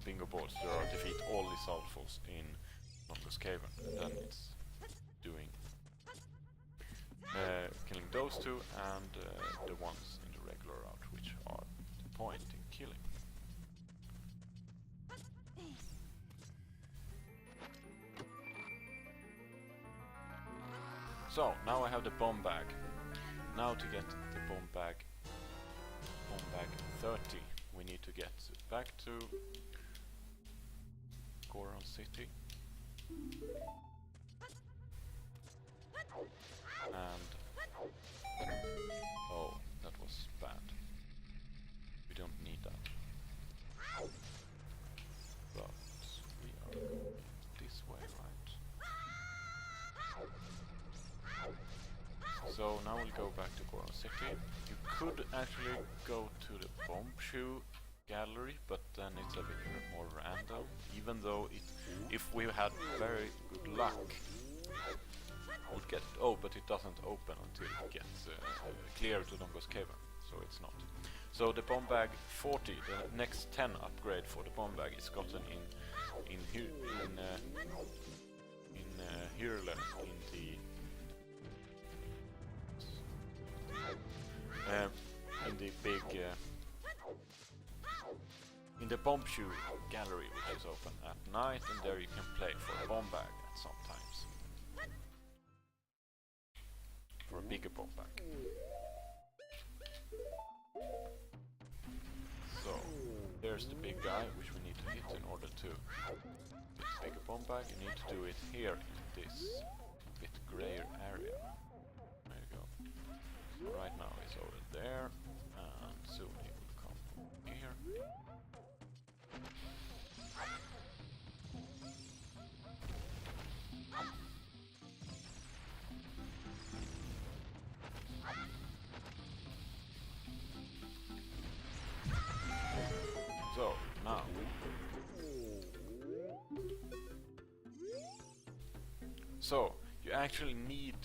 Speaker 1: bingo boards there are defeat all Lysalfos in Longest Cavern, and then it's doing killing those 2 and the ones in the regular route, which are the point in killing. So now I have the bomb bag. Now to get the bomb bag 30, we need to get back to Goron City. And oh, that was bad. We don't need that. But we are going this way, right? So now we'll go back to Goron City. You could actually go to the bomb shoe gallery, but then it's a bit more random. Even though if we had very good luck, would get it. Oh, but it doesn't open until it gets clear to Longest Cavern, so it's not. So the bomb bag 40, the next 10 upgrade for the bomb bag is gotten in Hirle, in the big in the bomb shoe gallery, which is open at night, and there you can play for a bomb bag at some times. For a bigger bomb bag. So there's the big guy which we need to hit in order to get the bigger bomb bag. You need to do it here in this bit grayer area. There you go. So right now he's over there, and soon he will come here. So now you actually need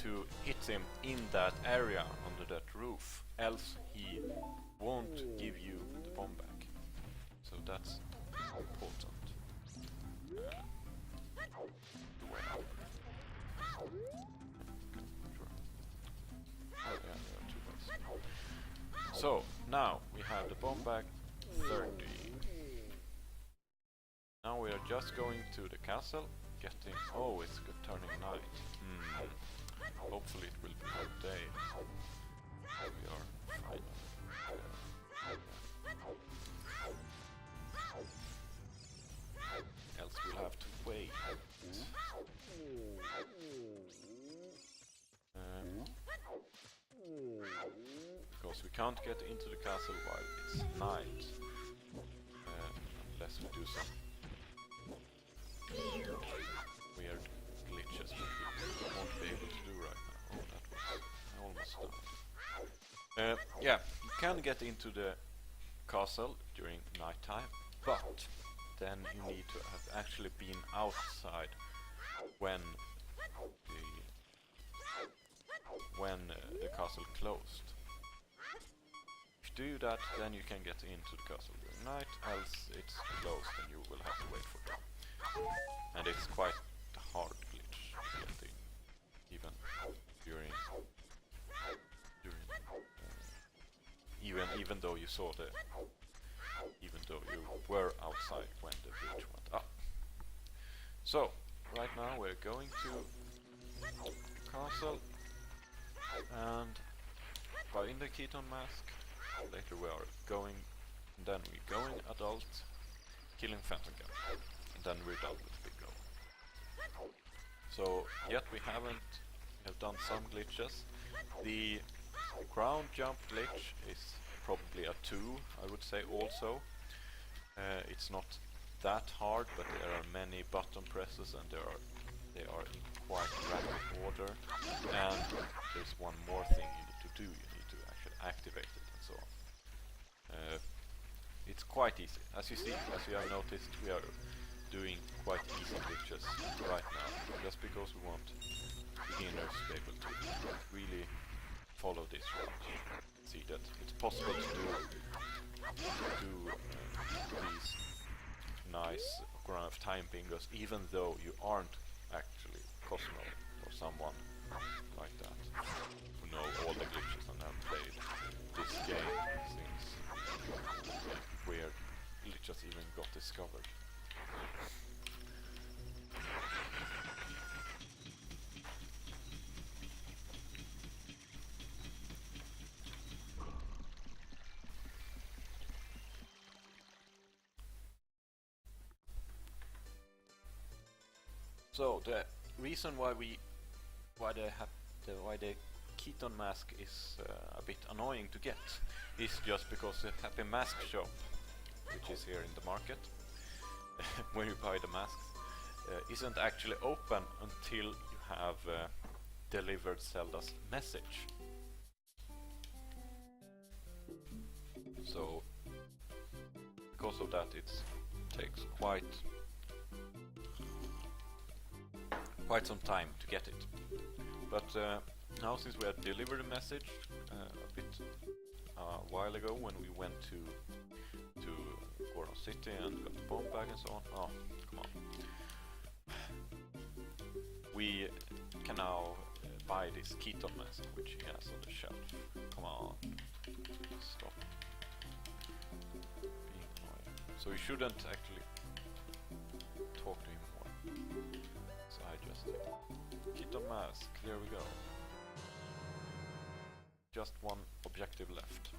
Speaker 1: to hit him in that area under that roof, else he won't give you the bomb back. So that's important. The way out. Sure. Oh yeah, there are 2 ways. So now we have the bomb bag 30. Now we are just going to the castle, getting... Oh, it's turning night. Hopefully it will become day. We are fine. Else we'll have to wait. Because we can't get into the castle while it's night. Unless we do some weird glitches which we won't be able to do right now. Oh, that was... I almost died. Yeah, you can get into the castle during nighttime, but then you need to have actually been outside when the castle closed. If you do that, then you can get into the castle during night, else it's closed and you will have to wait for it. And it's quite a hard glitch getting even during even though you saw the even though you were outside when the bridge went up. So right now we're going to the castle and buying the Keaton Mask. Later we are going, and then we're going adult, killing Phantom Gun, and then we're done with Bingo. So yet we have done some glitches. The ground jump glitch is probably a 2, I would say also. It's not that hard, but there are many button presses and they are in quite rapid order. And there's one more thing you need to do, you need to actually activate it and so on. It's quite easy. As you see, as you have noticed, we are doing quite easy glitches right now, just because we want beginners to be able to really follow this route. See that it's possible to do these nice ground of time bingos, even though you aren't actually Cosmo or someone like that who know all the glitches and have played this game since where glitches even got discovered. So the reason why the Keaton Mask is a bit annoying to get is just because the Happy Mask shop, which is here in the market, where you buy the masks, isn't actually open until you have delivered Zelda's message. So because of that, it takes quite some time to get it. But now, since we had delivered a message a while ago when we went to Ganon City and got the bomb bag and so on. Oh, come on. We can now buy this Keaton Mask, which he has on the shelf. Come on. Stop being annoying. So you shouldn't actually talk to him more. So I just Keaton Mask, there we go. Just one objective left.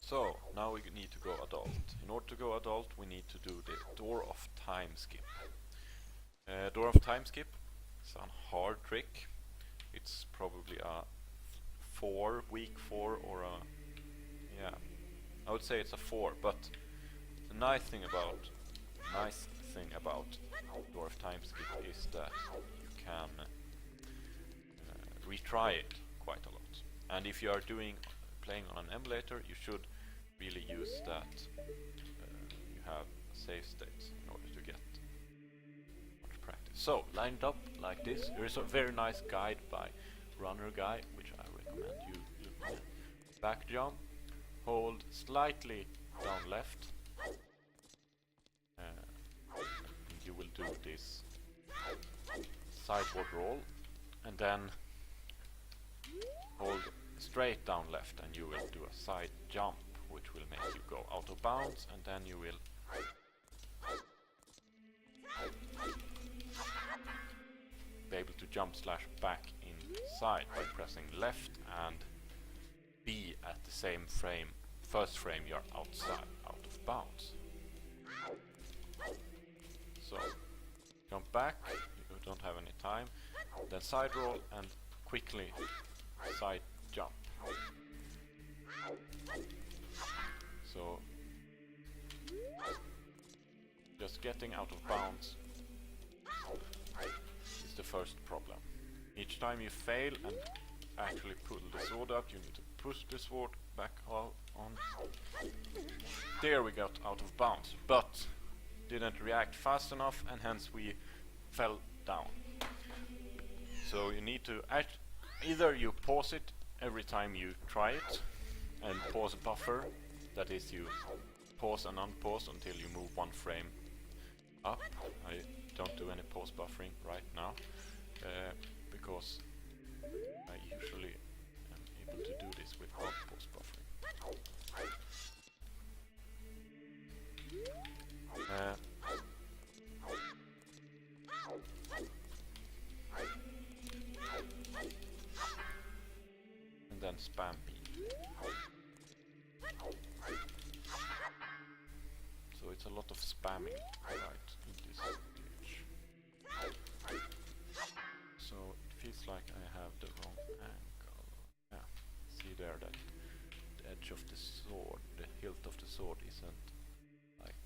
Speaker 1: So, now we need to go adult. In order to go adult, we need to do the Door of Time skip. Door of Time skip is a hard trick. It's probably a week 4 or a... yeah, I would say it's a 4, but the nice thing about Door of Time skip is that you can retry it quite a lot. And if you are playing on an emulator, you should really use that you have save states in order to get much practice. So, lined up like this, there is a very nice guide by runnerguy, which I recommend you look at. Back jump, hold slightly down left, you will do this sideboard roll, and then hold straight down left and you will do a side jump, which will make you go out of bounds, and then you will be able to jump / back inside by pressing left and B at the same frame, first frame you're out of bounds. So jump back, you don't have any time, then side roll and quickly side jump. So getting out of bounds is the first problem. Each time you fail and actually pull the sword out, you need to push the sword back on. There we got out of bounds, but didn't react fast enough, and hence we fell down. So you need to either you pause it every time you try it, and pause buffer, that is, you pause and unpause until you move one frame up. I don't do any pause buffering right now, because I usually am able to do this without pause buffering. And then spam B. So it's a lot of spamming right in this stage. So it feels like I have the wrong angle. Yeah, see there that the edge of the sword, the hilt of the sword isn't like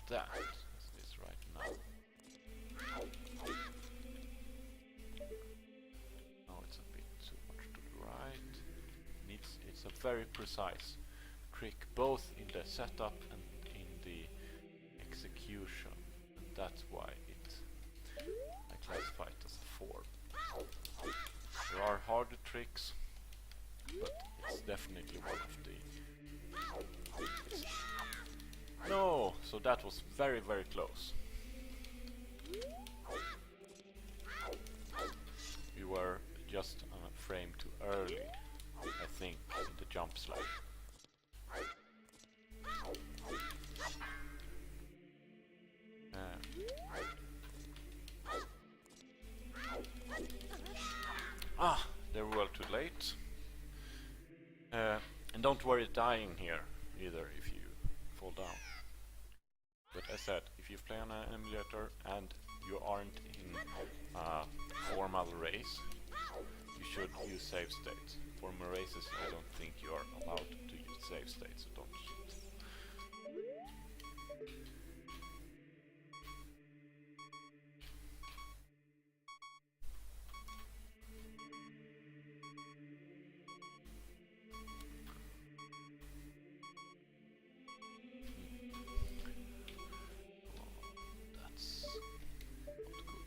Speaker 1: that as it is right now. Now it's a bit too much to the right. It's a very precise trick, both in the setup and in the execution, and that's why I classify it as a 4. There are harder tricks, but it's definitely one of the... No! So that was very, very close. We were just on a frame too early, I think, in the jump slash. They were well too late. And don't worry dying here either if you fall down. But as said, if you play on an emulator and you aren't in a formal race, you should use save states. Formal races, I don't think you are allowed to use save states, so don't cheat. That's not good.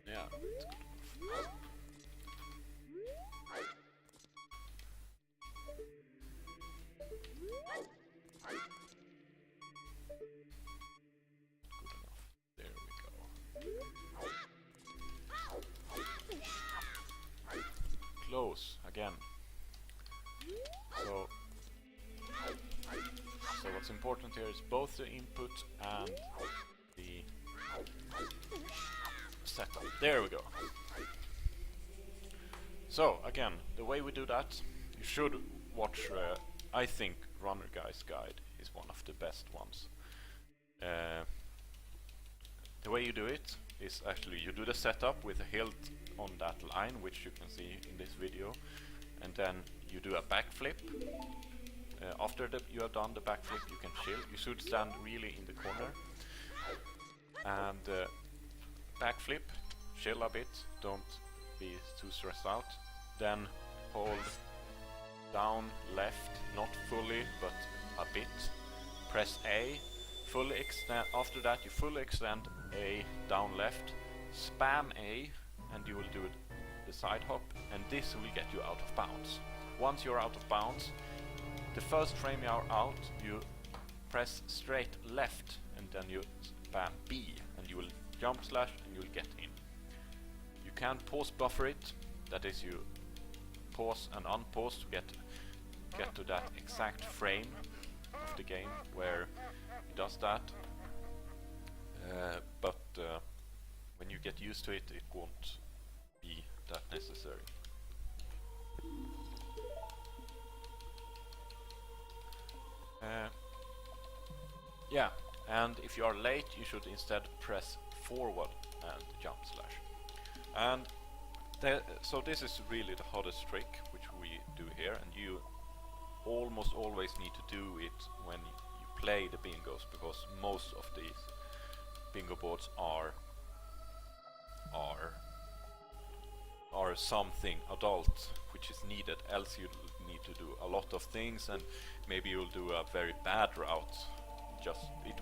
Speaker 1: Yeah, it's good enough. Close again. So what's important here is both the input and the setup. There we go. So again, the way we do that, you should watch. I think Runnerguy's guide is one of the best ones. The way you do it is actually you do the setup with a hilt on that line, which you can see in this video, and then you do a backflip. After you have done the backflip, you can chill. You should stand really in the corner and backflip, chill a bit, don't be too stressed out. Then hold down left, not fully but a bit, press A, fully extend. After that you fully extend A, down left, spam A, and you will do the side hop, and this will get you out of bounds. Once you're out of bounds, the first frame you are out, you press straight left and then you spam B, and you will jump slash and you will get in. You can pause buffer it, that is, you pause and unpause to get to that exact frame of the game where it does that. But when you get used to it, it won't be that necessary. Yeah, and if you are late, you should instead press forward and jump slash. And so this is really the hardest trick which we do here, and you almost always need to do it when you play the bingos, because most of these bingo boards are something adult which is needed, else you need to do a lot of things, and maybe you'll do a very bad route. Just it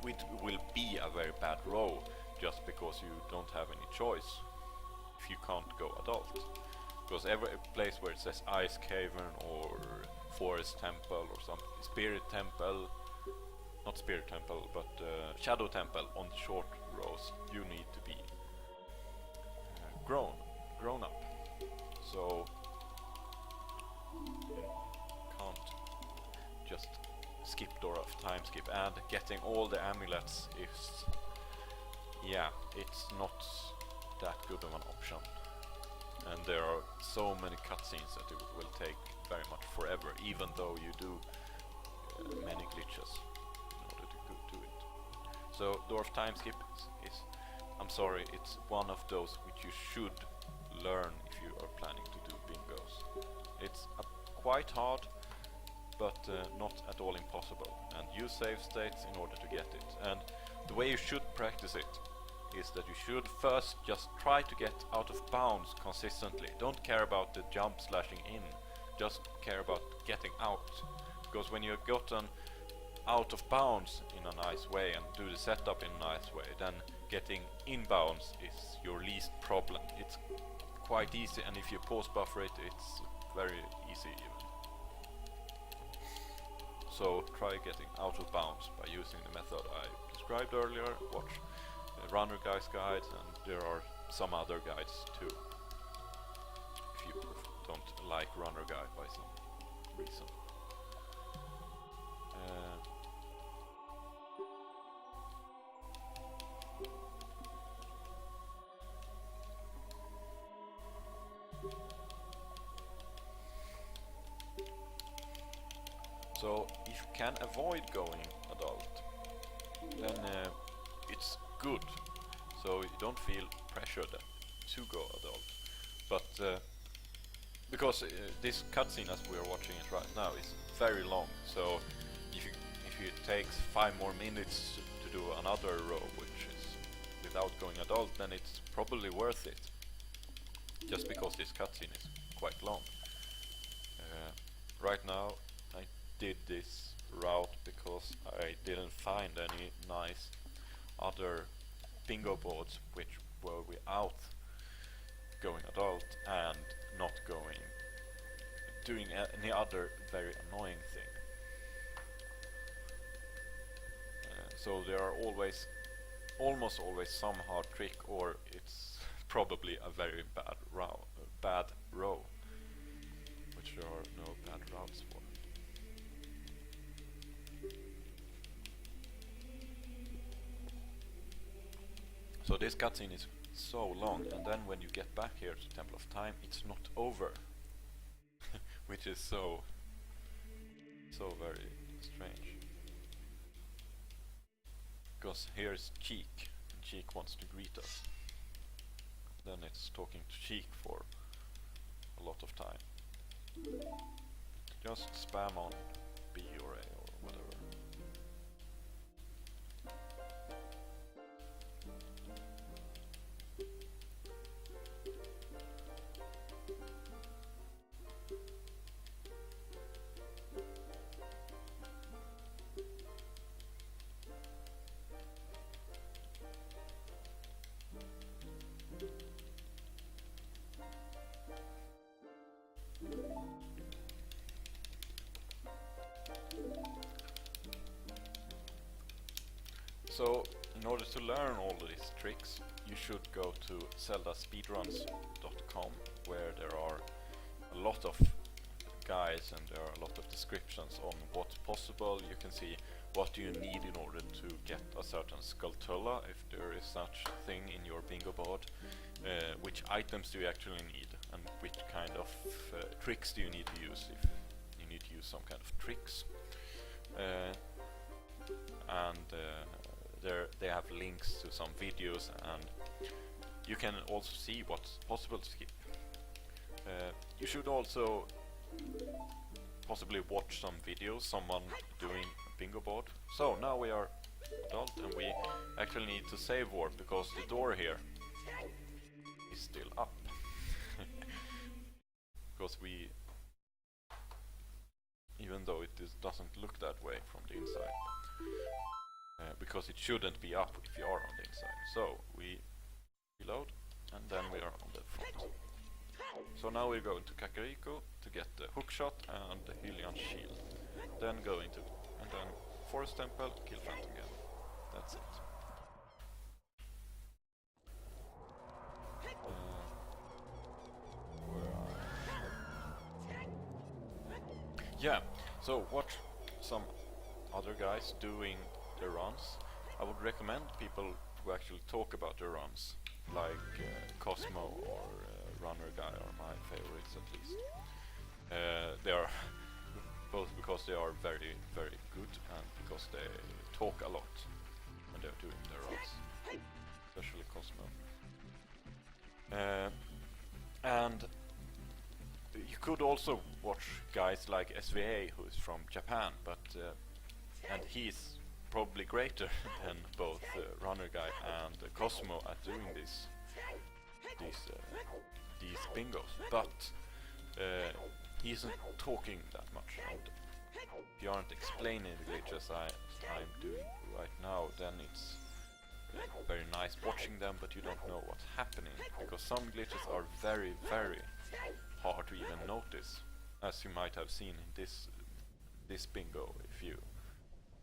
Speaker 1: will be a very bad row just because you don't have any choice if you can't go adult. Because every place where it says Ice Cavern or Forest Temple or some Spirit Temple, not Spirit Temple but Shadow Temple on the short rows, you need to be grown up. So you can't just skip door of time skip, and getting all the amulets is, yeah, it's not that good of an option. And there are so many cutscenes that it will take very much forever, even though you do many glitches in order to do it. So Dwarf Time Skip is, I'm sorry, it's one of those which you should learn if you are planning to do bingos. It's quite hard, but not at all impossible. And use save states in order to get it. And the way you should practice it is that you should first just try to get out of bounds consistently. Don't care about the jump slashing in, just care about getting out. Because when you've gotten out of bounds in a nice way and do the setup in a nice way, then getting inbounds is your least problem. It's quite easy, and if you pause buffer it, it's very easy even. So try getting out of bounds by using the method I described earlier. Watch the runnerguy's guides, and there are some other guides too, if you don't like runnerguy by some reason. So if you can avoid going adult, then it's good. So you don't feel pressured to go adult. But because this cutscene as we are watching it right now is very long, so if it takes 5 more minutes to do another row, which is without going adult, then it's probably worth it. Just because this cutscene is quite long. Right now I did this route because I didn't find any nice other bingo boards which were without going adult and not doing any other very annoying thing. So there are almost always some hard trick, or it's probably a very bad row, which there are no bad routes for. So this cutscene is so long, and then when you get back here to Temple of Time, it's not over, which is so very strange. Because here's Cheek, and Cheek wants to greet us. Then it's talking to Cheek for a lot of time. Just spam on B or A or whatever. So, in order to learn all of these tricks, you should go to zeldaspeedruns.com, where there are a lot of guides and there are a lot of descriptions on what's possible. You can see what you need in order to get a certain Skulltula, if there is such thing in your bingo board, which items do you actually need, and which kind of tricks do you need to use, if you need to use some kind of tricks. They have links to some videos, and you can also see what's possible to skip. You should also possibly watch some videos, someone doing a bingo board. So now we are adult, and we actually need to save warp because the door here is still up. Because we, even though it doesn't look that way from the inside, because it shouldn't be up if you are on the inside. So we reload, and then we are on the front. So now we're going to Kakariko to get the hook shot and the Hylian shield. Then go into, and then Forest Temple, kill Phantom Ganon. That's it. Yeah, so watch some other guys doing the runs. I would recommend people who actually talk about the runs, like Cosmo or runnerguy are my favorites at least. They are both because they are very, very good and because they talk a lot when they're doing their runs, especially Cosmo. And you could also watch guys like SVA, who is from Japan, but and he's probably greater than both runnerguy and Cosmo at doing these bingos, but he isn't talking that much, and if you aren't explaining the glitches I'm doing right now, then it's very nice watching them, but you don't know what's happening, because some glitches are very, very hard to even notice, as you might have seen in this bingo. If you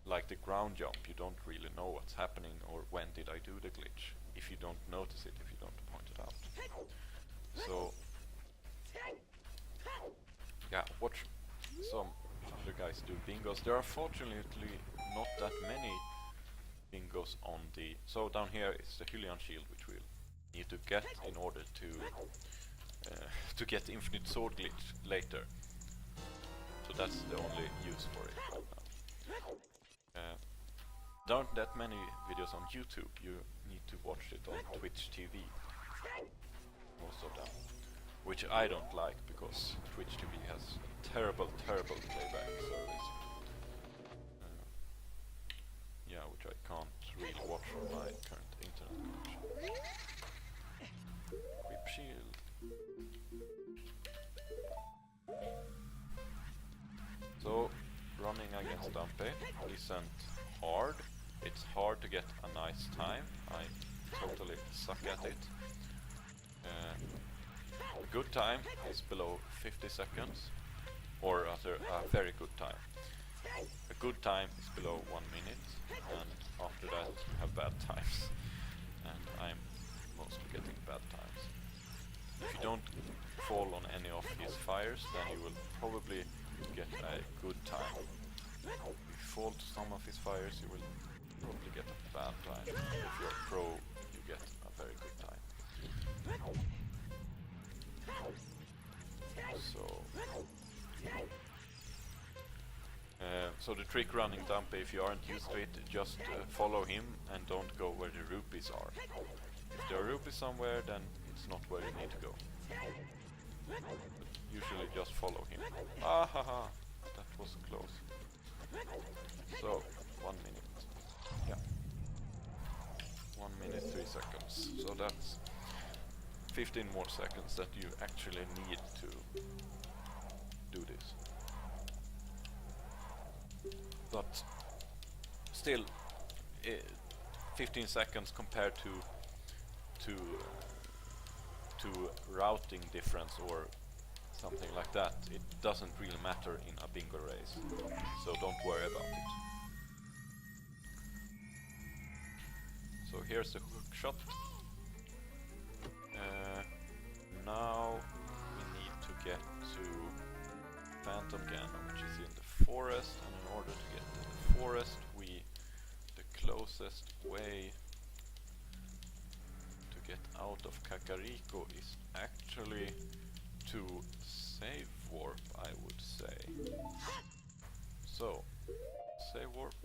Speaker 1: like the ground jump, you don't really know what's happening or when did I do the glitch if you don't notice it, if you don't point it out. So yeah, watch some other guys do bingos. There are fortunately not that many bingos on the... So down here is the Hylian shield, which we'll need to get in order to get the infinite sword glitch later. So that's the only use for it right now. There aren't that many videos on YouTube. You need to watch it on Twitch TV, most of them, which I don't like because Twitch TV has terrible, terrible playback service. Yeah, which I can't really watch on my current internet connection. Whip shield. So, running against Dumpe isn't hard. It's hard to get a nice time. I totally suck at it. A good time is below 50 seconds, or rather a very good time. A good time is below 1 minute, and after that you have bad times. And I'm mostly getting bad times. If you don't fall on any of his fires, then you will probably get a good time. If you fall to some of his fires, you will probably get a bad time. If you're a pro, you get a very good time. So the trick running Dumpe, if you aren't used to it, just follow him and don't go where the rupees are. If there are rupees somewhere, then it's not where you need to go. But usually just follow him. Ah ha ha! That was close. So, 1 minute. Yeah. 1 minute, 3 seconds. So that's 15 more seconds that you actually need to do this. But still, 15 seconds compared to routing difference or something like that, it doesn't really matter in a bingo race, so don't worry about it. So here's the hook shot. Now we need to get to Phantom Ganon, which is in the forest, and in order to get to the forest, the closest way to get out of Kakariko is actually to save warp, I would say. So, save warp.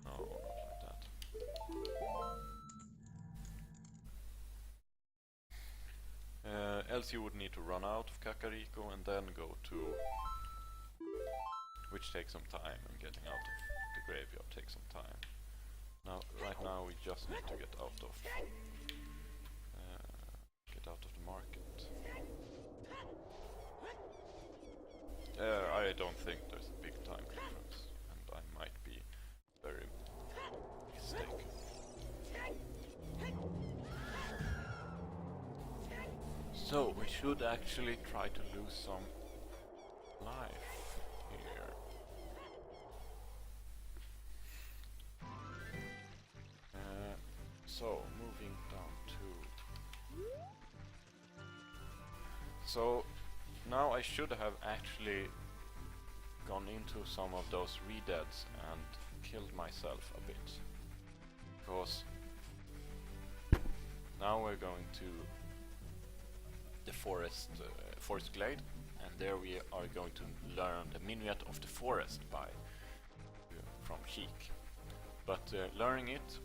Speaker 1: No, not like that. Else you would need to run out of Kakariko and then go to... which takes some time, and getting out of the graveyard takes some time. we just need to get out of the market. I don't think there's a big time difference, and I might be very mistaken. So we should actually try to lose some life here. So moving down to... So now I should have actually gone into some of those redeads and killed myself a bit. Because now we're going to the forest glade, and there we are going to learn the minuet of the forest from Cheek. But learning it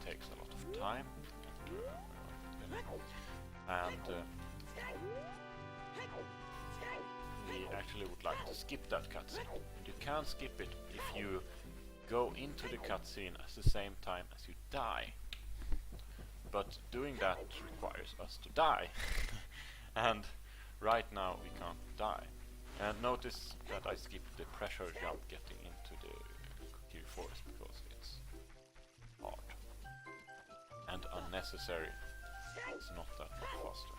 Speaker 1: takes a lot of time, and we actually would like to skip that cutscene. You can skip it if you go into the cutscene at the same time as you die. But doing that requires us to die. And right now we can't die. And notice that I skipped the pressure jump getting into the Kokiri forest because it's hard and unnecessary. It's not that much faster.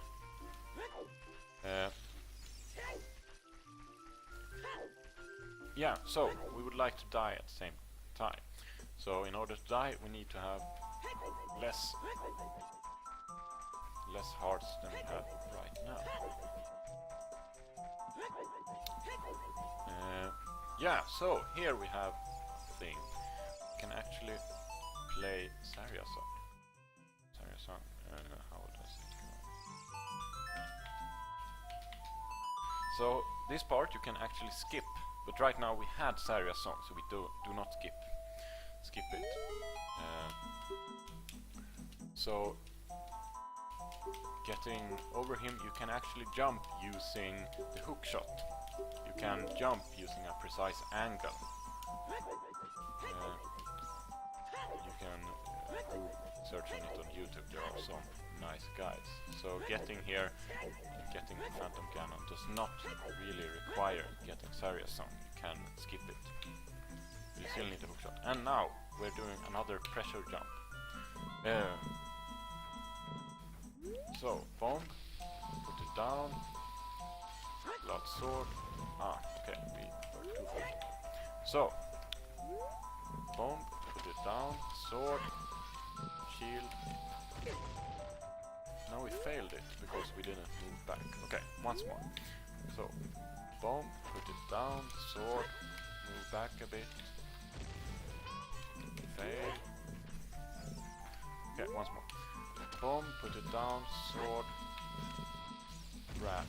Speaker 1: Yeah, so we would like to die at the same time. So in order to die we need to have less hearts than we have right now. Yeah, so here we have a thing. We can actually play Saria song. How does it go? So this part you can actually skip, but right now we had Saria song, so we do not skip it. So getting over him, you can actually jump using the hook shot. You can jump using a precise angle. You can go search on it on YouTube. There are some nice guides. So getting here, getting Phantom Ganon does not really require getting Saria song. You can skip it. You still need the hook shot. And now we're doing another pressure jump. So, bomb, put it down, blood sword, okay, we were too fast. So, bomb, put it down, sword, shield. Now we failed it because we didn't move back. Okay, once more. So, bomb, put it down, sword, move back a bit, fail. Okay, once more. Bomb, put it down, sword, grab.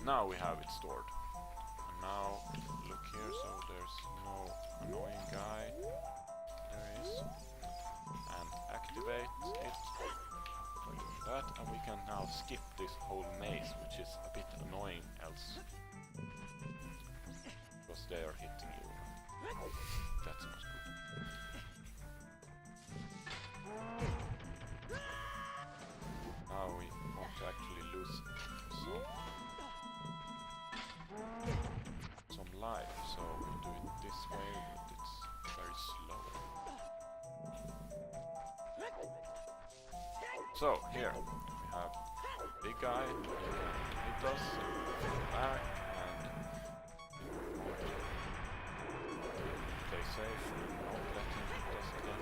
Speaker 1: Now we have it stored. And now look here, so there's no annoying guy. There is. And activate it. By doing that, and we can now skip this whole maze, which is a bit annoying else. Because they are hitting you. That's not good. Now we want to actually lose some life, so we do it this way, but it's very slow. So here we have big guy who can hit us, back, and play safe, not let him hit us again.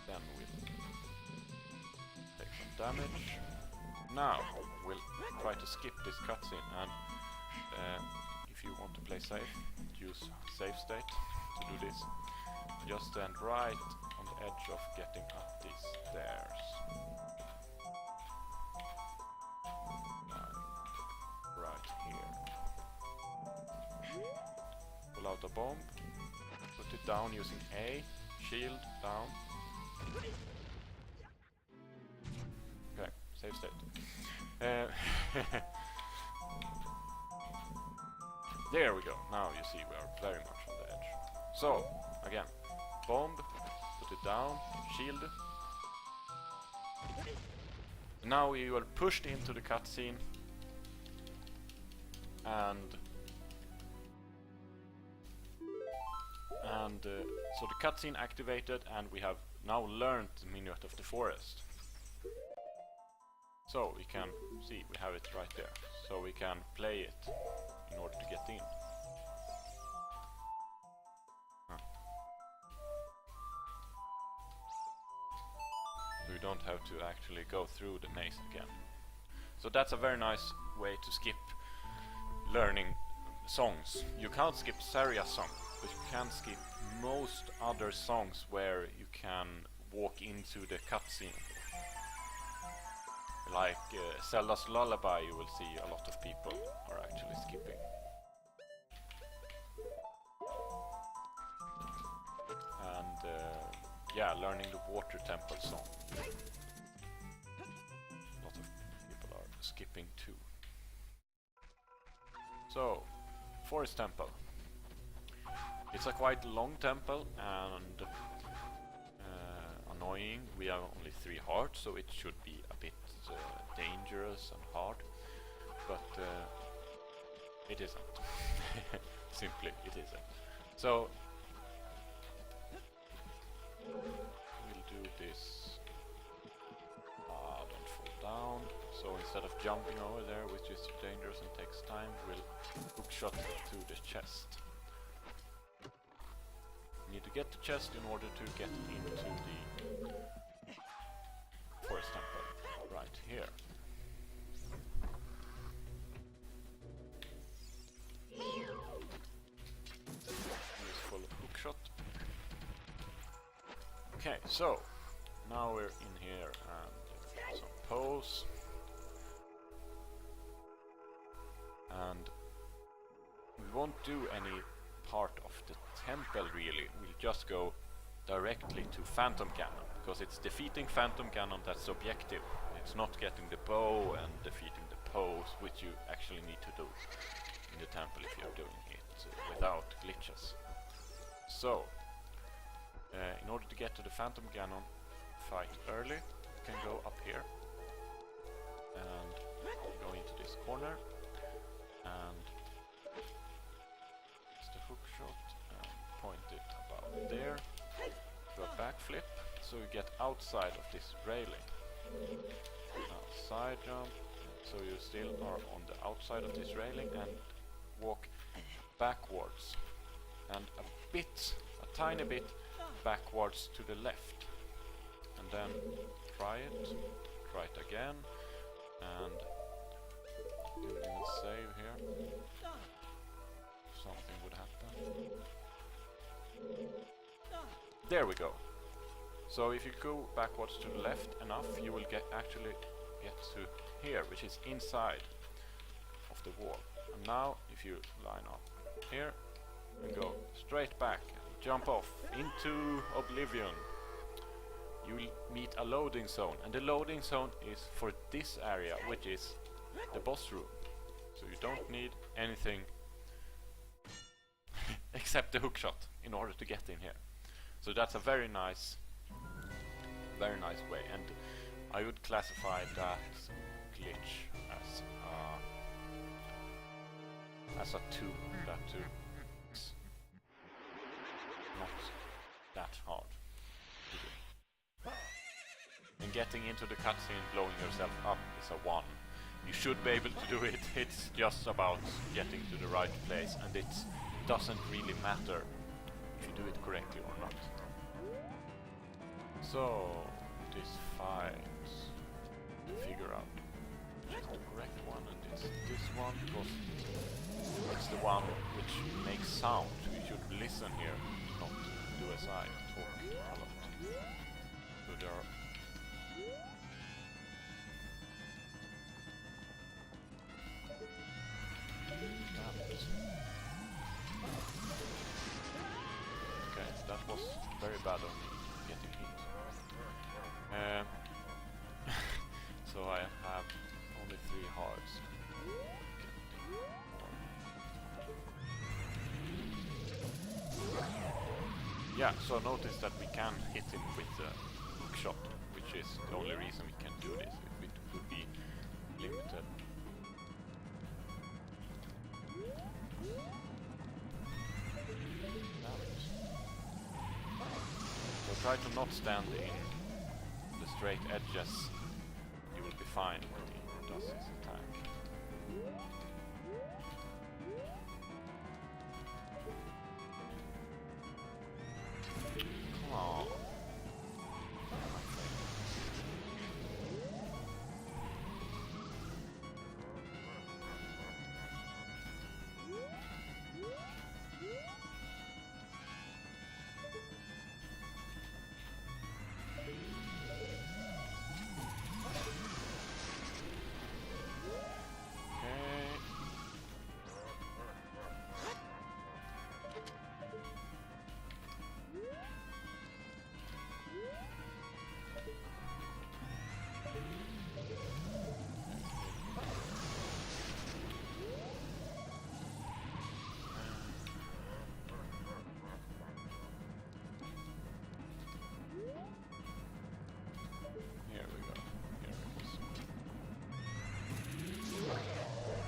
Speaker 1: Then we'll take some damage. Now we'll try to skip this cutscene, and if you want to play safe, use save state to do this. Just stand right on the edge of getting up these stairs. Right here. Pull out a bomb, put it down using A, shield down. Okay, save state. There we go. Now you see we are very much on the edge. So, again, bomb, put it down, shield. Now you are pushed into the cutscene, and so the cutscene activated, and we have now learned the Minuet of the Forest. So we can see, we have it right there. So we can play it in order to get in. So we don't have to actually go through the maze again. So that's a very nice way to skip learning songs. You can't skip Saria's song, but you can skip most other songs where you can walk into the cutscene. Like Zelda's Lullaby, you will see a lot of people are actually skipping. And yeah, learning the Water Temple song. A lot of people are skipping too. So, Forest Temple. It's a quite long temple and annoying. We have only 3 hearts, so it should be a bit dangerous and hard. But it isn't. Simply, it isn't. So, we'll do this. Don't fall down. So instead of jumping over there, which is dangerous and takes time, we'll hookshot to the chest. You need to get the chest in order to get into the Forest Temple. Right here. Useful hookshot. Okay, so now we're in here and some pose. And we won't do any part of the temple really. We'll just go directly to Phantom Ganon, because it's defeating Phantom Ganon that's the objective. It's not getting the bow and defeating the pose, which you actually need to do in the temple if you're doing it without glitches. So, in order to get to the Phantom Ganon fight early, you can go up here and go into this corner, and it's the hook shot and point it about there. Do a backflip, so you get outside of this railing. Now side jump, so you still are on the outside of this railing, and walk backwards, and a tiny bit backwards to the left, and then try it again, and you will save here. Something would happen. There we go. So if you go backwards to the left enough, you will actually get to here, which is inside of the wall. And now if you line up here and go straight back, jump off into oblivion, you will meet a loading zone, and the loading zone is for this area, which is the boss room. So you don't need anything except the hookshot in order to get in here. So that's a very nice way, and I would classify that glitch as a 2. That 2 is not that hard to do. And getting into the cutscene blowing yourself up is a 1. You should be able to do it. It's just about getting to the right place, and it doesn't really matter if you do it correctly or not. So, this fight, figure out which is the correct one, and it's this one, because it's the one which makes sound. You should listen here, not do as I talk a lot. So there are okay, that was very bad on me getting hit. So I have only 3 hearts. yeah, so notice that we can hit him with the hook shot, which is the only reason we can do this. If it would be limited. So try to not stand in the straight edges. You will be fine when he does his attack. Oh.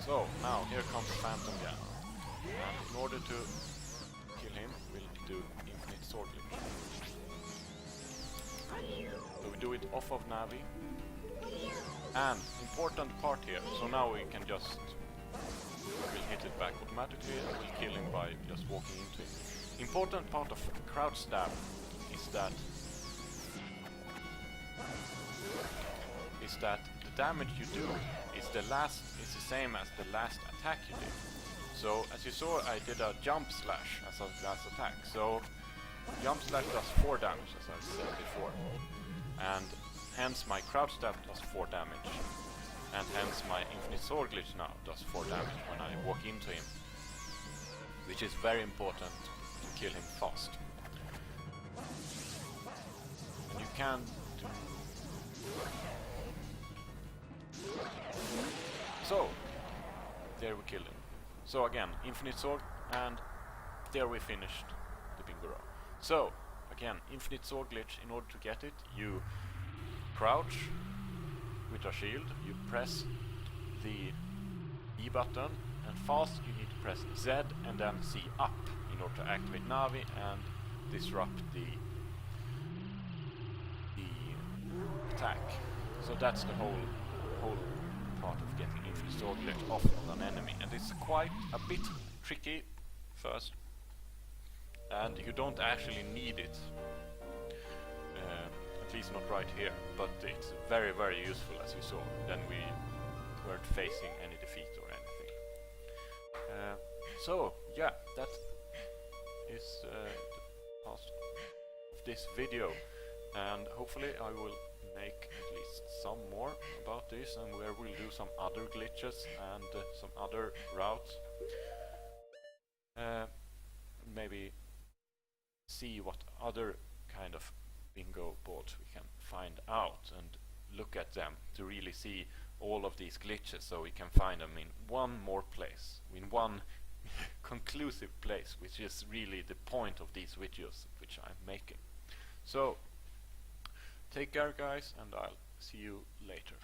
Speaker 1: So, now here comes Phantom Ganon. And in order to kill him, we'll do infinite sword glitch. So we do it off of Navi. And important part here, so now we can just we'll hit it back automatically and we'll kill him by just walking into it. Important part of crouch stab is that the damage you do is the same as the last attack you did. So as you saw, I did a jump slash as a last attack. So jump slash does 4 damage, as I said before, and hence my crouch stab does 4 damage, and hence my infinite sword glitch now does 4 damage when I walk into him, which is very important to kill him fast. And you can do. So, there we killed him. So again, infinite sword, and there we finished the bingo row. So, again, infinite sword glitch, in order to get it, you crouch with a shield, you press the E button, and fast you need to press Z and then C up in order to activate Navi and disrupt the attack. So that's the whole part of getting infinite sword glitch off of an enemy, and it's quite a bit tricky first, and you don't actually need it, at least not right here, but it's very, very useful, as you saw. Then we weren't facing any defeat or anything. So yeah, that is the past of this video, and hopefully I will make at least some more about this, and where we'll do some other glitches and some other routes. Maybe see what other kind of bingo boards we can find out and look at them to really see all of these glitches, so we can find them in one more place, in one conclusive place, which is really the point of these videos which I'm making. So take care, guys, and I'll see you later.